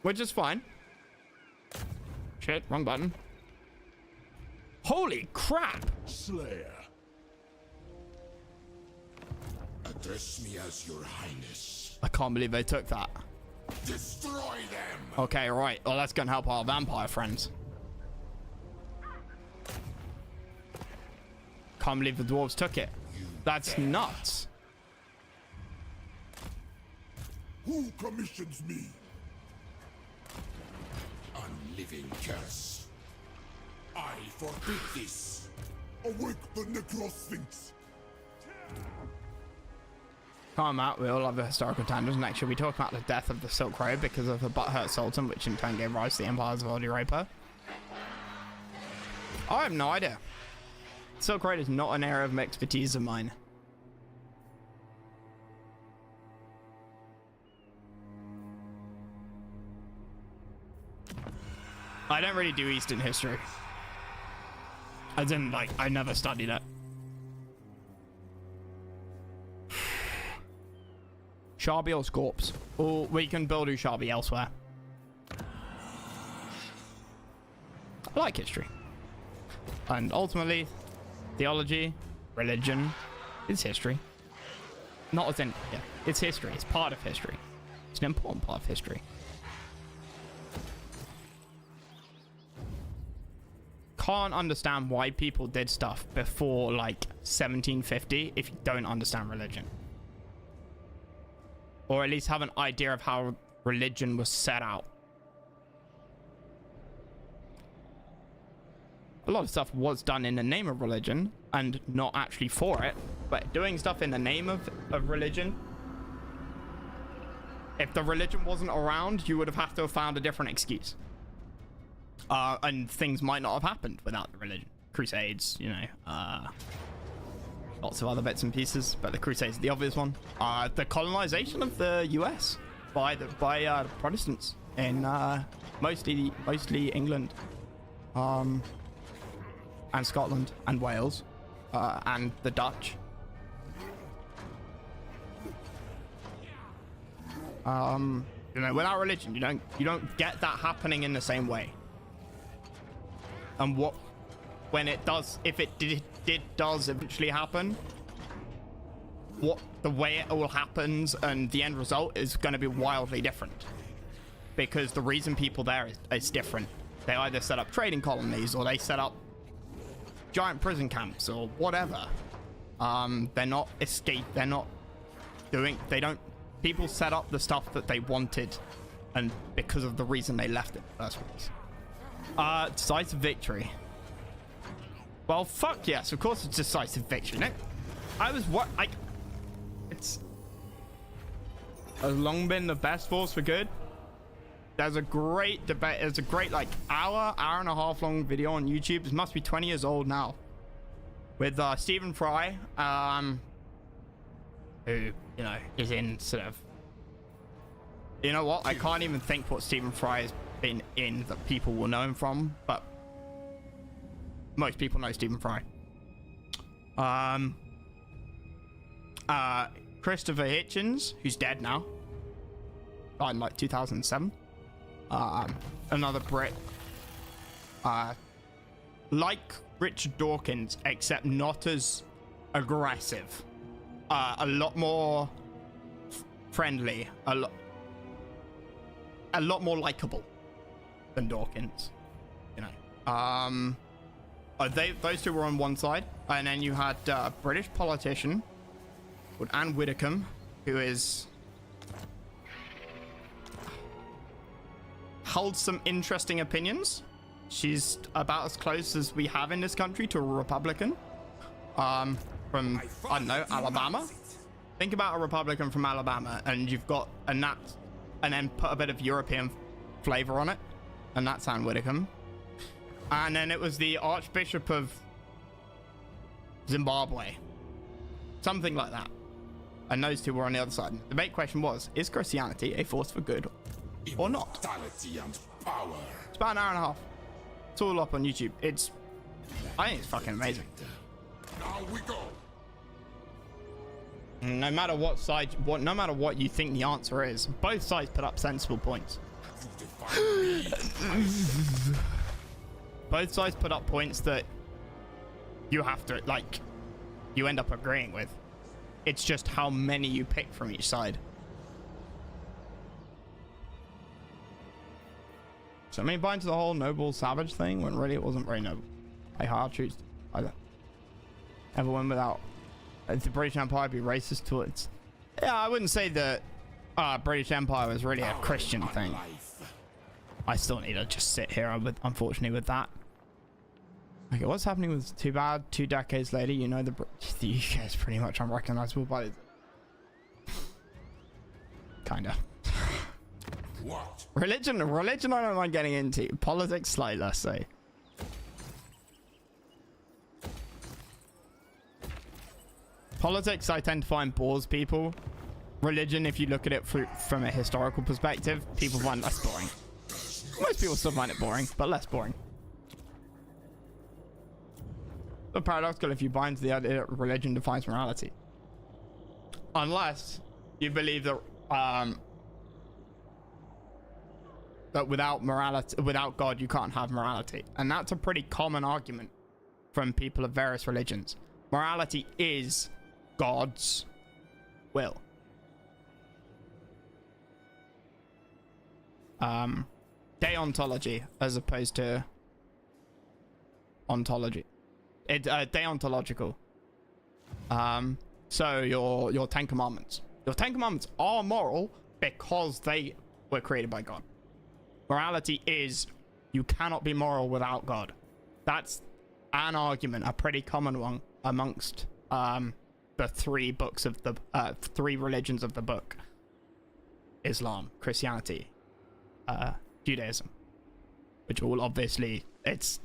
Which is fine. Shit, wrong button. Holy crap! Slayer. Address me as your highness. I can't believe they took that. Destroy them. Okay, right. Well, that's gonna help our vampire friends. Can't believe the dwarves took it. That's nuts. Who commissions me? Unliving curse. I forbid this. Awake the Necrosphinx. Calm out, we all love the historical tangents. Next, should we talk about the death of the Silk Road because of the butthurt Sultan, which in turn gave rise to the empires of Old Europa? I have no idea. Silk Road is not an area of expertise of mine. I don't really do Eastern history. As in, like, I never studied it. Ushabti or Scorps? Or we can build Ushabti elsewhere. I like history. And ultimately, theology, religion, is history. Not as in, yeah, it's history. It's part of history. It's an important part of history. Can't understand why people did stuff before like 1750 if you don't understand religion. Or at least have an idea of how religion was set out. A lot of stuff was done in the name of religion and not actually for it, but doing stuff in the name of religion. If the religion wasn't around, you would have had to have found a different excuse. And things might not have happened without the religion. Crusades, you know, lots of other bits and pieces, but the Crusades are the obvious one. The colonization of the US by Protestants in mostly England, and Scotland and Wales, and the Dutch. You know, without religion, you don't get that happening in the same way. And when it does, if it does eventually happen, the way it all happens and the end result is going to be wildly different, because the reason people there is different. They either set up trading colonies or they set up giant prison camps or whatever. They're not people set up the stuff that they wanted, and because of the reason they left it in the first place. Decisive victory. Well, fuck yes, of course it's decisive victory. No, it's has long been the best force for good. There's a great debate. There's a great like hour and a half long video on YouTube. It must be 20 years old now, with Stephen Fry, who, you know, is in sort of, you know what, I can't even think what Stephen Fry has been in that people will know him from, but most people know Stephen Fry. Christopher Hitchens, who's dead now, died in like 2007. Another Brit, like Richard Dawkins, except not as aggressive, a lot more friendly, a lot more likable than Dawkins, you know. Those two were on one side, and then you had a British politician called Anne Widdecombe, who holds some interesting opinions. She's about as close as we have in this country to a Republican, from, I don't know, Alabama. Think about a Republican from Alabama, and you've got and then put a bit of European flavor on it, and that's Anne Widdecombe. And then it was the Archbishop of Zimbabwe, something like that, and those two were on the other side. The debate question was, is Christianity a force for good or not? And power. It's about an hour and a half. It's all up on YouTube. I think it's fucking amazing. Now we go. No matter what side, no matter what you think the answer is, both sides put up sensible points. Both sides put up points that you have to, like, you end up agreeing with. It's just how many you pick from each side. So I mean, buying into the whole noble savage thing when really it wasn't very noble. I hard truths either. Everyone without the British Empire be racist towards. Yeah, I wouldn't say that British Empire was really a Christian thing. I still need to just sit here unfortunately with that. Okay, what's happening with Too Bad? 2 decades later, you know, the UK is pretty much unrecognizable by the... Kinda. What? Religion I don't mind getting into. Politics, slightly less so. Politics, I tend to find bores people. Religion, if you look at it from a historical perspective, people find less boring. Most people still find it boring, but less boring. But paradoxical if you buy into the idea that religion defines morality. Unless you believe that that without God you can't have morality. And that's a pretty common argument from people of various religions. Morality is God's will. Deontology as opposed to ontology. Deontological. So your 10 commandments. Your 10 commandments are moral because they were created by God. Morality is you cannot be moral without God. That's an argument, a pretty common one amongst the 3 books of the 3 religions of the book: Islam, Christianity, Judaism, which all obviously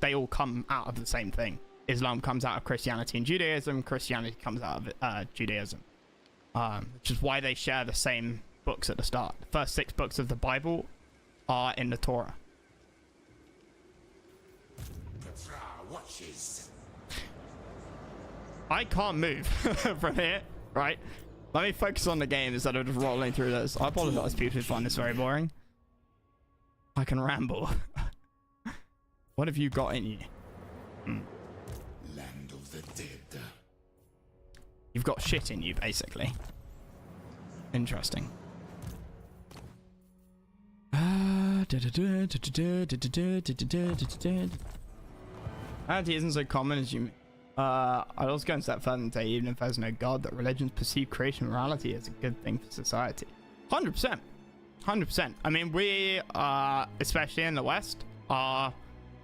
they all come out of the same thing. Islam comes out of Christianity and Judaism. Christianity comes out of Judaism, which is why they share the same books at the start. The first 6 books of the Bible are in the Torah. I can't move from here, right? Let me focus on the game instead of just rolling through this. I apologize, people who find this very boring. I can ramble. What have you got in you? Land of the dead. You've got shit in you, basically. Interesting. Reality isn't so common as you... I'd also go a step further and say, even if there's no God, that religions perceive creation morality as a good thing for society. 100%. 100%. I mean, we, especially in the West, are...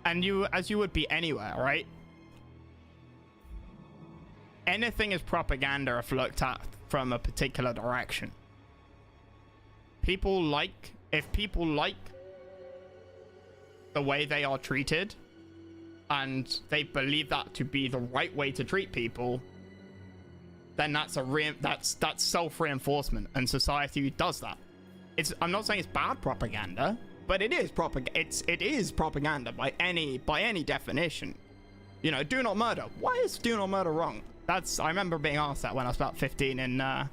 And you, as you would be anywhere, right? Anything is propaganda if looked at from a particular direction. People like... If people like the way they are treated, and they believe that to be the right way to treat people, then that's that's self-reinforcement, and society does that. I'm not saying it's bad propaganda, but it is propaganda by any definition. You know, do not murder. Why is do not murder wrong? I remember being asked that when I was about 15 in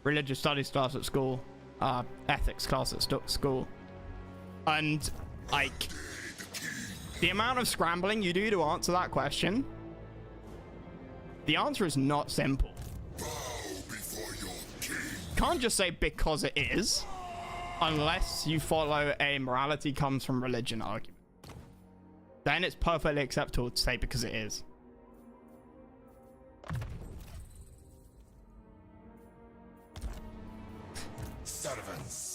religious studies class at school, ethics class at school, and like the amount of scrambling you do to answer that question, the answer is not simple. Can't just say because it is, unless you follow a morality comes from religion argument. Then it's perfectly acceptable to say because it is. Servants.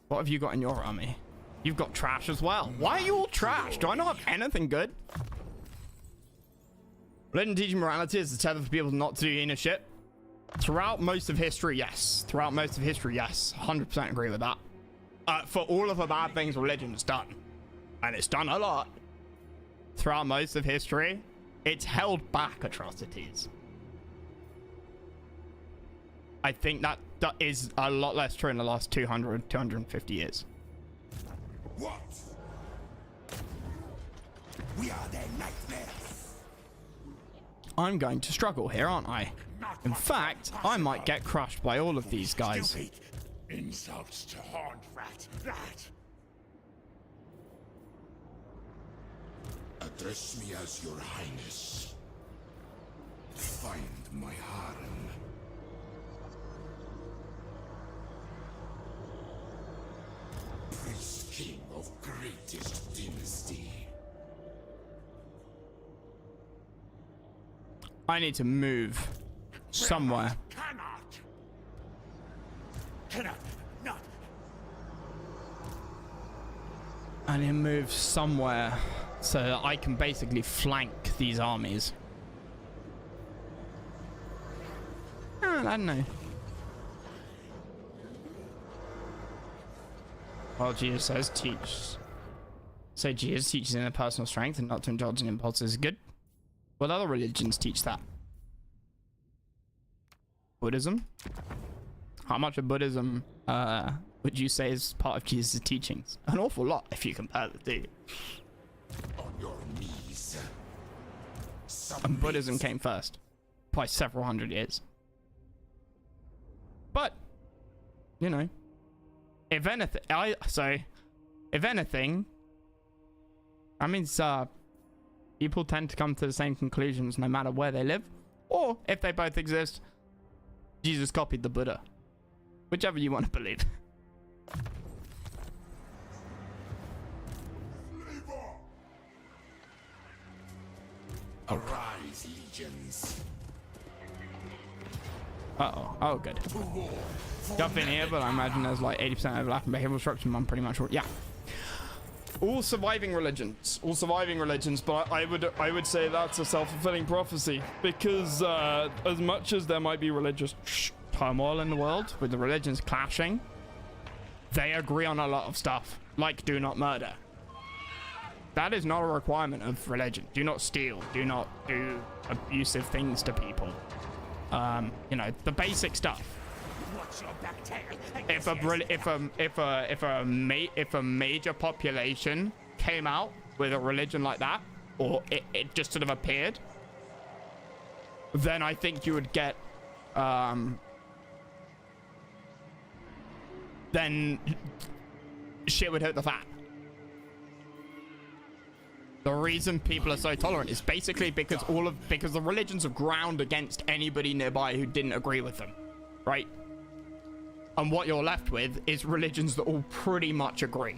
What have you got in your army? You've got trash as well. Why are you all trash? Do I not have anything good? Religion teaching morality is the tether for people not to do inner shit. Throughout most of history, yes. Throughout most of history, yes. 100% agree with that. For all of the bad things religion's done, and it's done a lot, throughout most of history, it's held back atrocities. I think that is a lot less true in the last 200, 250 years. What? We are their nightmares. I'm going to struggle here, aren't I? In fact, I might get crushed by all of these guys. Stupid insults to Horned Rat. That. Address me as your highness. Find my harem. Priest king of greatest dynasty. I need to move somewhere. Cannot. Not. I need to move somewhere so that I can basically flank these armies. I don't know. Well, Jesus says So Jesus teaches in personal strength and not to indulge in impulses is good. What other religions teach that? Buddhism? How much of Buddhism would you say is part of Jesus' teachings? An awful lot if you compare the two. On your knees. And Buddhism came first by several hundred years. But, you know, if anything, that means people tend to come to the same conclusions no matter where they live, or if they both exist, Jesus copied the Buddha. Whichever you want to believe. Arise, legions. Uh-oh. Oh, good. Jump in here, but I imagine there's like 80% overlap in behavioral structure. I'm pretty much... Yeah. All surviving religions, but I would say that's a self-fulfilling prophecy, because as much as there might be religious turmoil in the world with the religions clashing, they agree on a lot of stuff, like do not murder. That is not a requirement of religion. Do not steal. Do not do abusive things to people. You know, the basic stuff. What's your back tail? If a major population came out with a religion like that, or it just sort of appeared, then I think you would get, then shit would hit the fan. The reason people are so tolerant is basically because the religions are ground against anybody nearby who didn't agree with them, right? And what you're left with is religions that all pretty much agree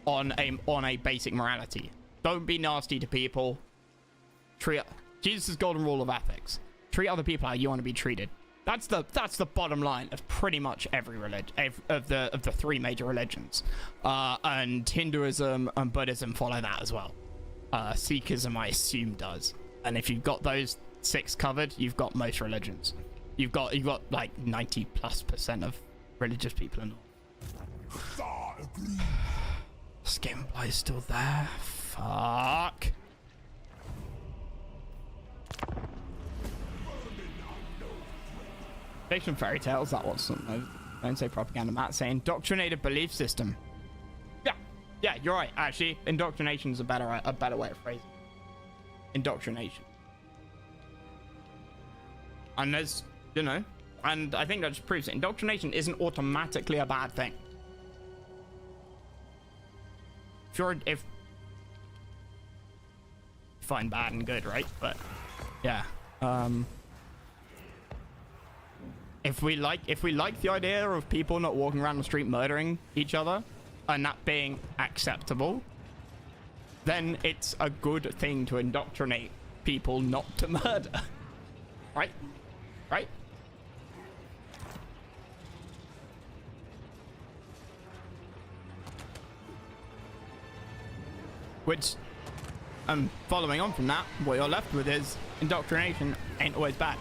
on a basic morality. Don't be nasty to people. Treat Jesus' golden rule of ethics. Treat other people how you want to be treated. That's the bottom line of pretty much every religion of the three major religions. And Hinduism and Buddhism follow that as well. Sikhism, I assume, does. And if you've got those 6 covered, you've got most religions. You've got like 90+% of religious people in all. Skinfly is still there. Fuck. Fiction fairy tales, that was something. Don't say propaganda. Matt saying indoctrinated belief system. Yeah, you're right. Actually, indoctrination is a better way of phrasing it. Indoctrination. And there's, you know, and I think that just proves it. Indoctrination isn't automatically a bad thing. If find bad and good, right? But yeah, if we like the idea of people not walking around the street murdering each other and that being acceptable, then it's a good thing to indoctrinate people not to murder. Right? Which, following on from that, what you're left with is indoctrination ain't always bad.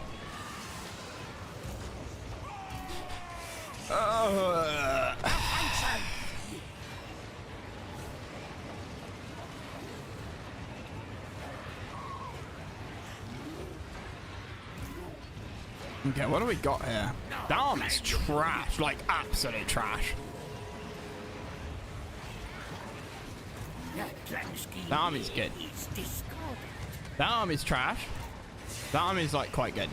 Okay, what do we got here? That army's trash, like absolute trash. That army's good. That army's trash. That army's like quite good.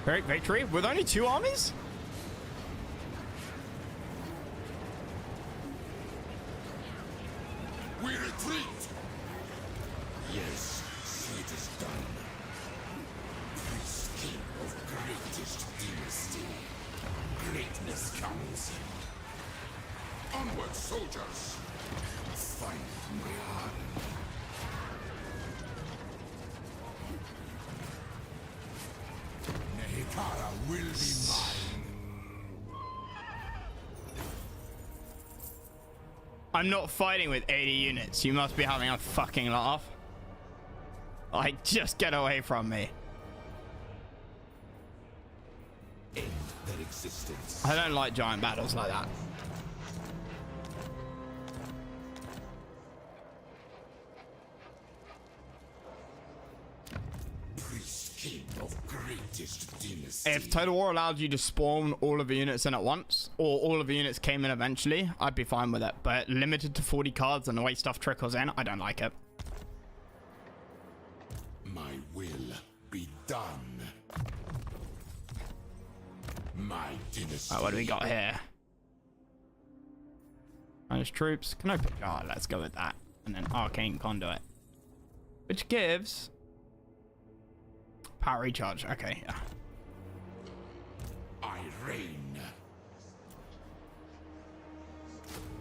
Great victory with only 2 armies? We retreat! Yes, it is done. Priest king of greatest dynasty. Greatness comes. Onward, soldiers! Find my hand. Nehikara will be mine. I'm not fighting with 80 units. You must be having a fucking laugh. Like, just get away from me. End their existence. I don't like giant battles like that. Priest king of greatest dynasty. If Total War allowed you to spawn all of the units in at once, or all of the units came in eventually, I'd be fine with it. But limited to 40 cards and the way stuff trickles in, I don't like it. My will be done. My dynasty. Right, what do we got here? Minus troops. Canopy. Oh, let's go with that. And then Arcane Conduit. Which gives power recharge. Okay, yeah. I reign.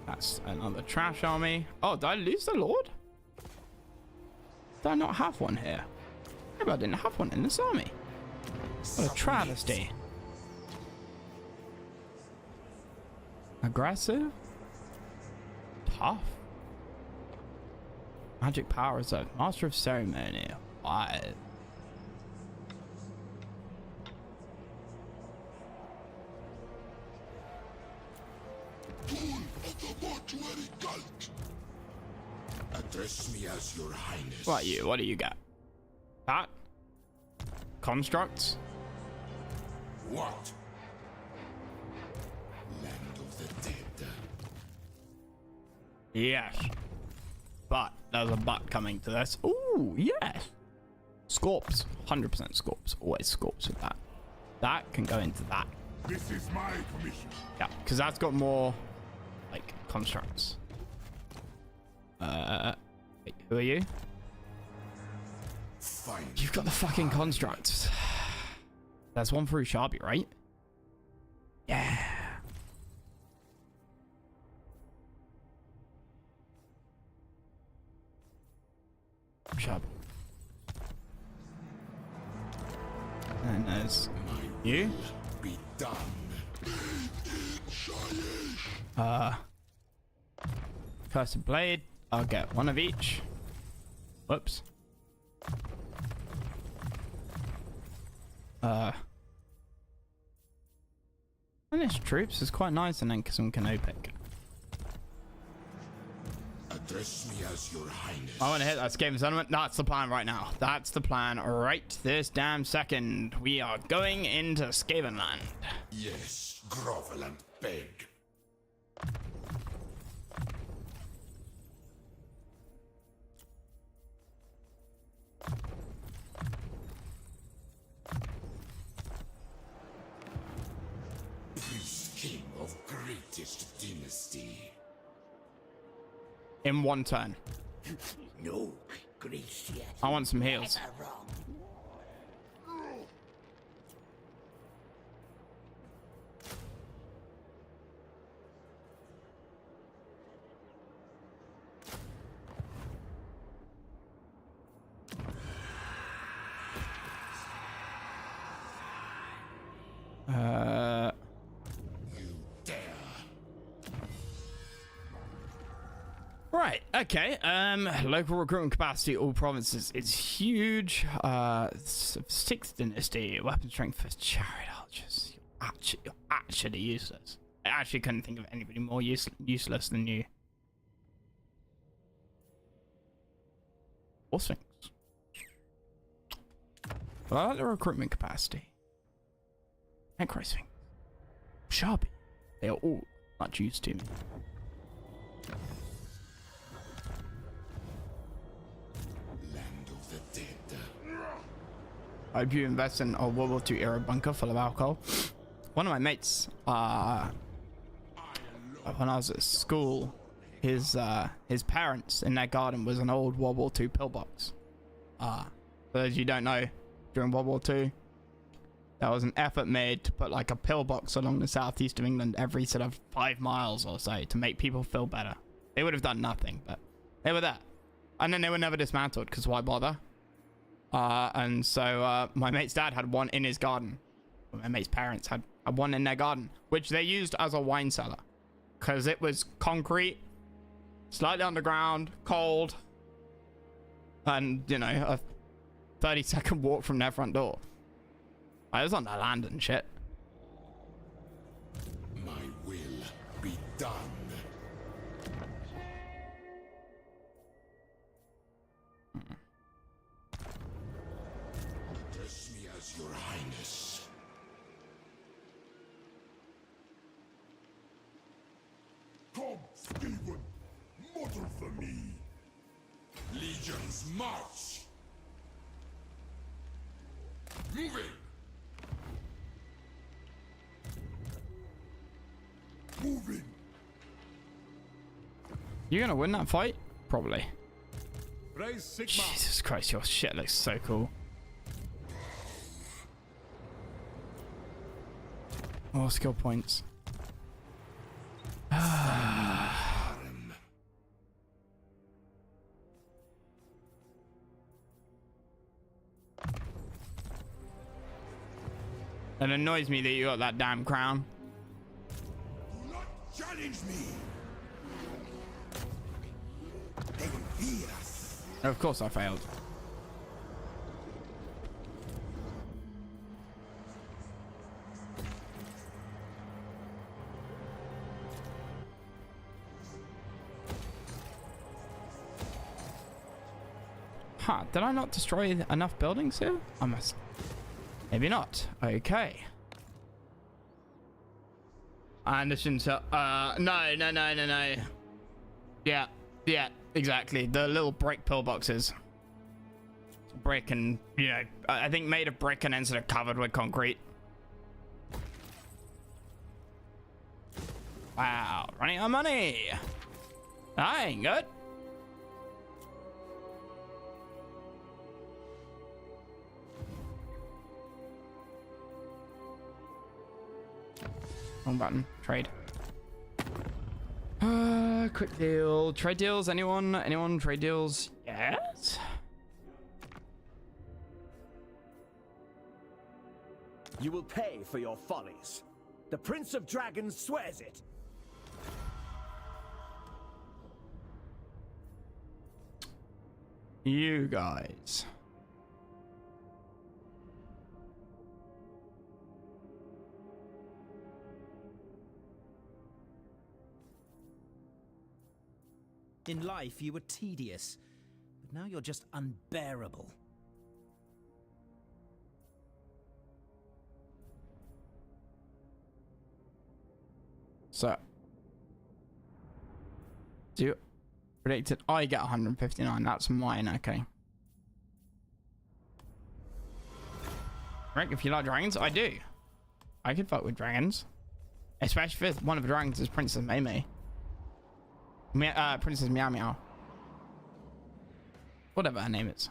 That's another trash army. Oh, did I lose the Lord? Did I not have one here? Maybe I didn't have one in this army. What a travesty. Aggressive? Tough? Magic power reserve. Master of ceremony. Why? Address me as your highness. What you? What do you got? That? Constructs? What? Land of the dead. Yes. But there's a but coming to this. Ooh, yes. Scorps. 100% Scorps. Always Scorps with that. That can go into that. This is my commission. Yeah, because that's got more, like, constructs. Wait, who are you? Fine. You've got the fucking constructs. There's one for Ushabi, right? Yeah. Ushabi. And there's you. Be done. Cursed Blade. I'll get one of each. Whoops. Finish troops is quite nice, and then some Canopic. Address me as your highness. I want to hit that Skaven settlement. That's the plan right now. That's the plan right this damn second. We are going into Skavenland. Yes, grovel and beg. Priest king of greatest dynasty. In one turn. No, Gracia. I want some heals. Never wrong. Right, okay. Local recruitment capacity, all provinces is huge. 6th dynasty, weapon strength for chariot archers. You're actually useless. I actually couldn't think of anybody more useless than you. Horse things. But I like the recruitment capacity. And Christ things. Sharpie. They are all much use to me. Land of the dead. I hope you invest in a World War II era bunker full of alcohol. One of my mates, when I was at school, his parents in their garden was an old World War II pillbox. For those you don't know, during World War II, there was an effort made to put like a pillbox along the southeast of England every sort of 5 miles or so to make people feel better. They would have done nothing, but they were there. And then they were never dismantled, because why bother? And so my mate's dad had one in his garden. My mate's parents had one in their garden, which they used as a wine cellar. Because it was concrete, slightly underground, cold, and, you know, a 30-second walk from their front door. I was on the land and shit. My will be done. Address me as your highness. Come, Stephen. Muddle for me. Legions march. Moving. Moving. You gonna win that fight? Probably. Raise Sigma. Jesus Christ, your shit looks so cool. More skill points. It annoys me that you got that damn crown. Do not challenge me. They will fear us. Of course I failed. Huh, did I not destroy enough buildings here? I must. Maybe not. Okay. Anderson, no. Yeah, yeah, exactly. The little brick pillboxes. Brick and, you know, I think made of brick and then sort of covered with concrete. Wow, running out of money. That ain't good. Wrong button. Trade. Quick deal. Trade deals. Anyone? Anyone? Trade deals? Yes. You will pay for your follies. The Prince of Dragons swears it. You guys. In life, you were tedious, but now you're just unbearable. So, do you predicted I get 159? That's mine. Okay. Rick, if you like dragons, I do. I could fuck with dragons, especially if one of the dragons is Princess Mei Mei. Princess Meow Meow. Whatever her name is.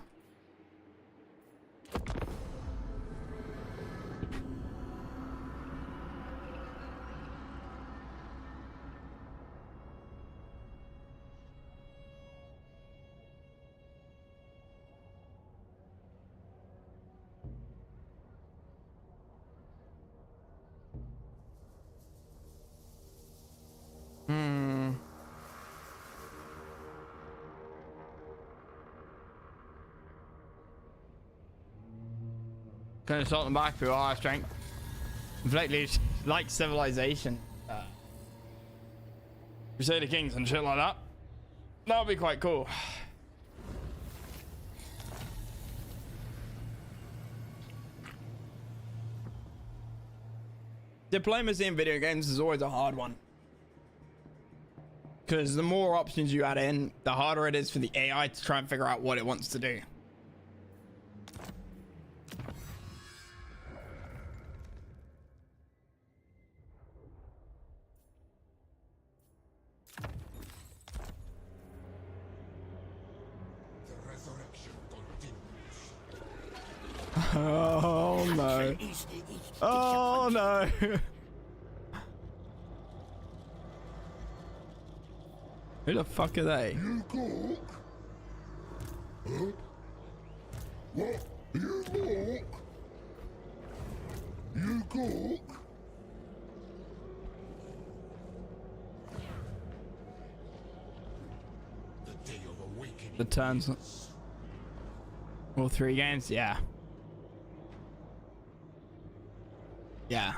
Gonna sort them back through our strength. Completely like civilization. Crusader Kings and shit like that. That would be quite cool. Diplomacy in video games is always a hard one. Because the more options you add in, the harder it is for the AI to try and figure out what it wants to do. Oh no. Oh no. Who the fuck are they? You cook? Huh? What? You cook? You cook? The day of awakening. The turns. All 3 games? Yeah. Yeah.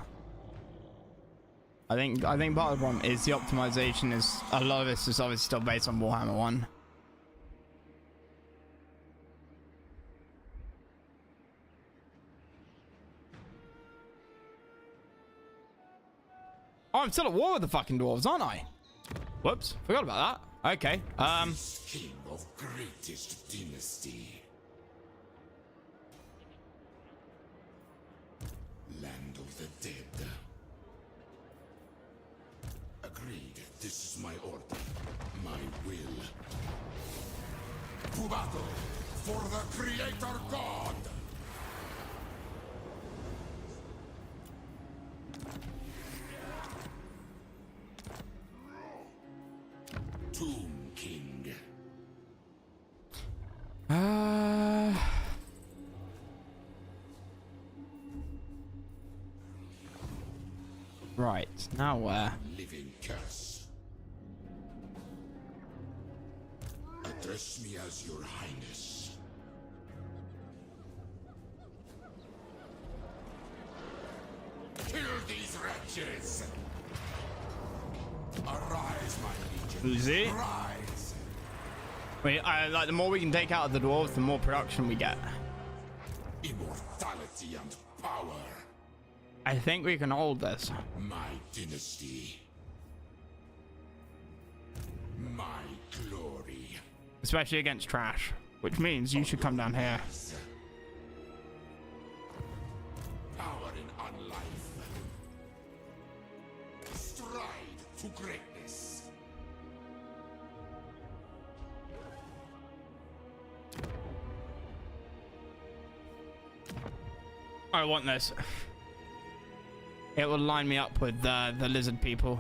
I think part of the problem is the optimization is a lot of this is obviously still based on Warhammer 1. Oh, I'm still at war with the fucking dwarves, aren't I? Whoops, forgot about that. Okay. King of greatest dynasty. Land of the dead. Agreed. This is my order. My will. To battle for the Creator God! Tomb King. Right, now where? Living curse. Address me as your highness. Kill these wretches! Arise, my legion. Easy. Rise! Wait, like the more we can take out of the dwarves, the more production we get. Immortality and power. I think we can hold this. My dynasty. My especially against trash, which means you should come down here. Power in unlife. Stride to greatness. I want this. It will line me up with the lizard people.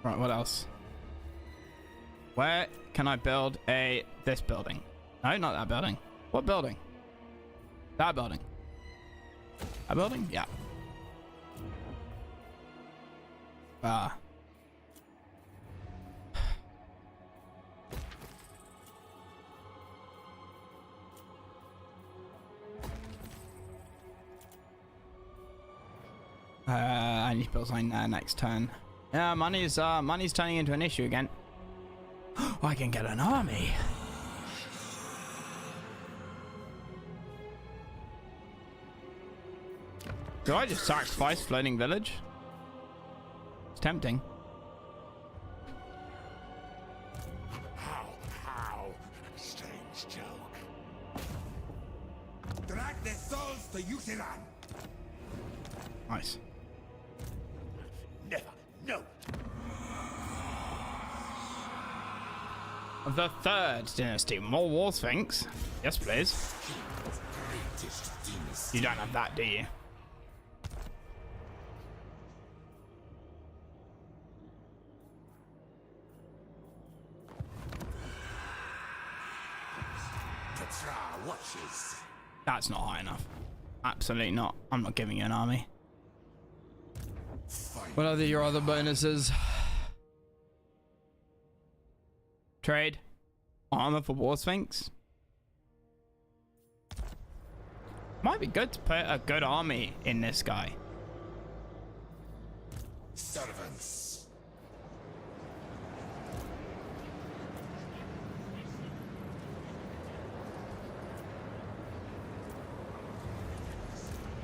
Right, what else? Where can I build this building? No, not that building. What building? That building. That building? Yeah. Ah. I need to build something there next turn. Yeah, money's turning into an issue again. I can get an army. Do I just sacrifice floating village? It's tempting. How? Strange joke. Drag their souls to Yusiran. Nice. Never. No. The third dynasty, more war sphinx. Yes, please. Greatest dynasty. You don't have that, do you? Petra watches. That's not high enough. Absolutely not. I'm not giving you an army. What are your other bonuses? Trade. Armor for War Sphinx. Might be good to put a good army in this guy. Servants.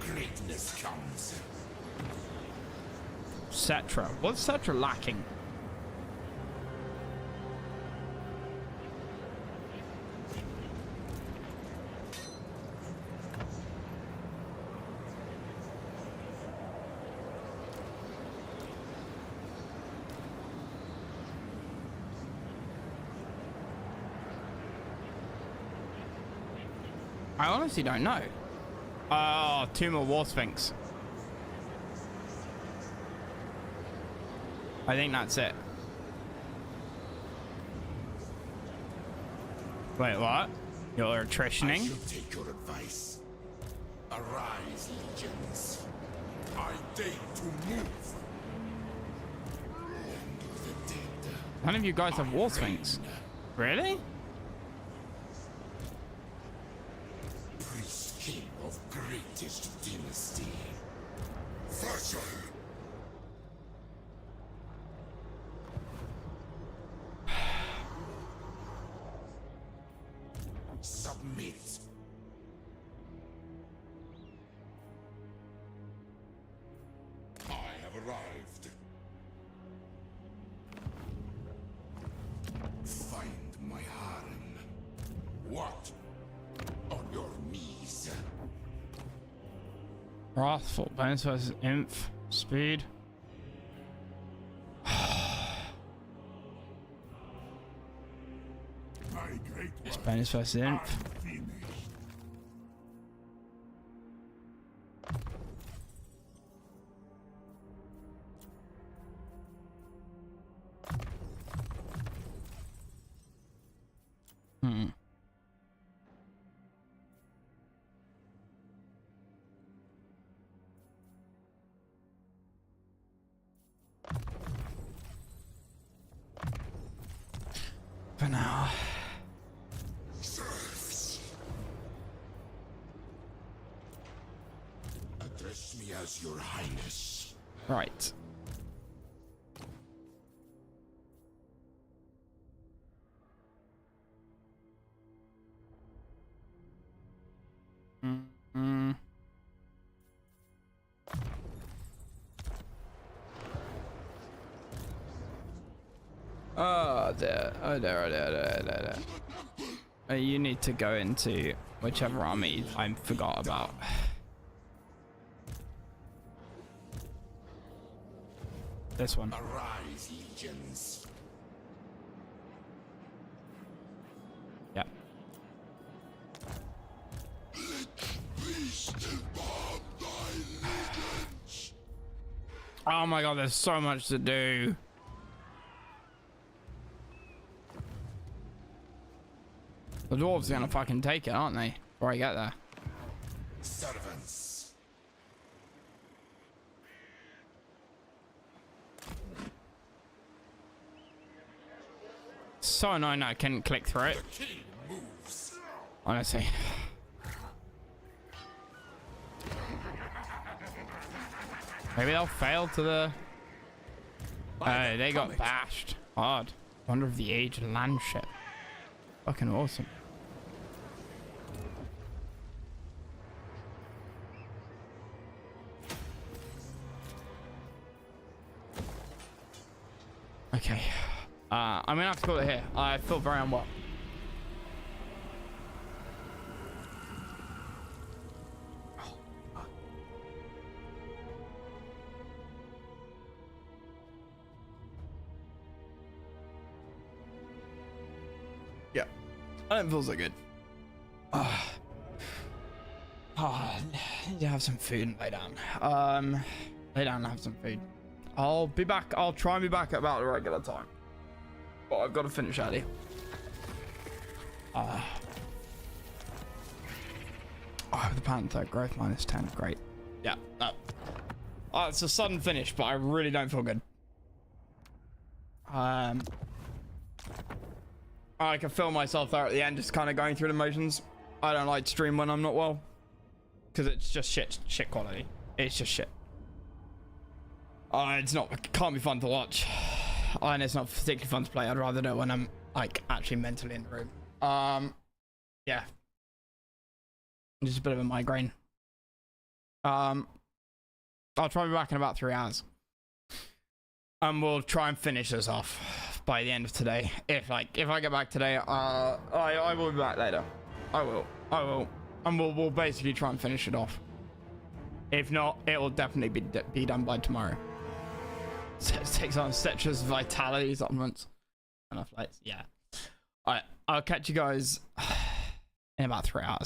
Greatness comes. Cetra. What's Cetra lacking? I honestly don't know. Oh, 2 more War Sphinx. I think that's it. Wait, what? You're I attritioning? shall take your advice. Arise, legions. I dare to move. Land of the dead. None of you guys have War Sphinx. Really? Priest king of greatest dynasty. Vassal. Submit. I have arrived. Find my harem. What? On your knees. Wrathful. Bonus versus Imp. Speed. My great It's bonus versus Imp. finished. Hmm. For now. Serfs. Address me as your highness. Right. Mm-mm. Oh, there. Oh, there. You need to go into whichever army I forgot about. This one. Arise, legions. Yeah. Oh my god, there's so much to do. The dwarves are gonna fucking take it, aren't they? Before I get there. Servants. So annoying I couldn't click through it. King moves. Honestly. Maybe they'll fail to the... Oh, they got bashed hard. Wonder of the Age land ship. Fucking awesome. Okay. I'm gonna have to call it here. I feel very unwell. Yeah. I don't feel so good. I need to have some food and lay down. Lay down and have some food. I'll be back. I'll try and be back at about the regular time. But I've got to finish early. Oh, the Panther growth -10. Great. Yeah. No. Oh, it's a sudden finish, but I really don't feel good. I can feel myself there at the end, just kind of going through the motions. I don't like to stream when I'm not well, because it's just shit quality. It's just shit. It's not. It can't be fun to watch. And it's not particularly fun to play. I'd rather do it when I'm like actually mentally in the room. Yeah. Just a bit of a migraine. I'll try to be back in about 3 hours. And we'll try and finish this off by the end of today. If I get back today, I will be back later. I will. And we'll basically try and finish it off. If not, it will definitely be done by tomorrow. So it takes on Cetra's vitality supplements. Enough lights. Yeah. Alright, I'll catch you guys in about 3 hours.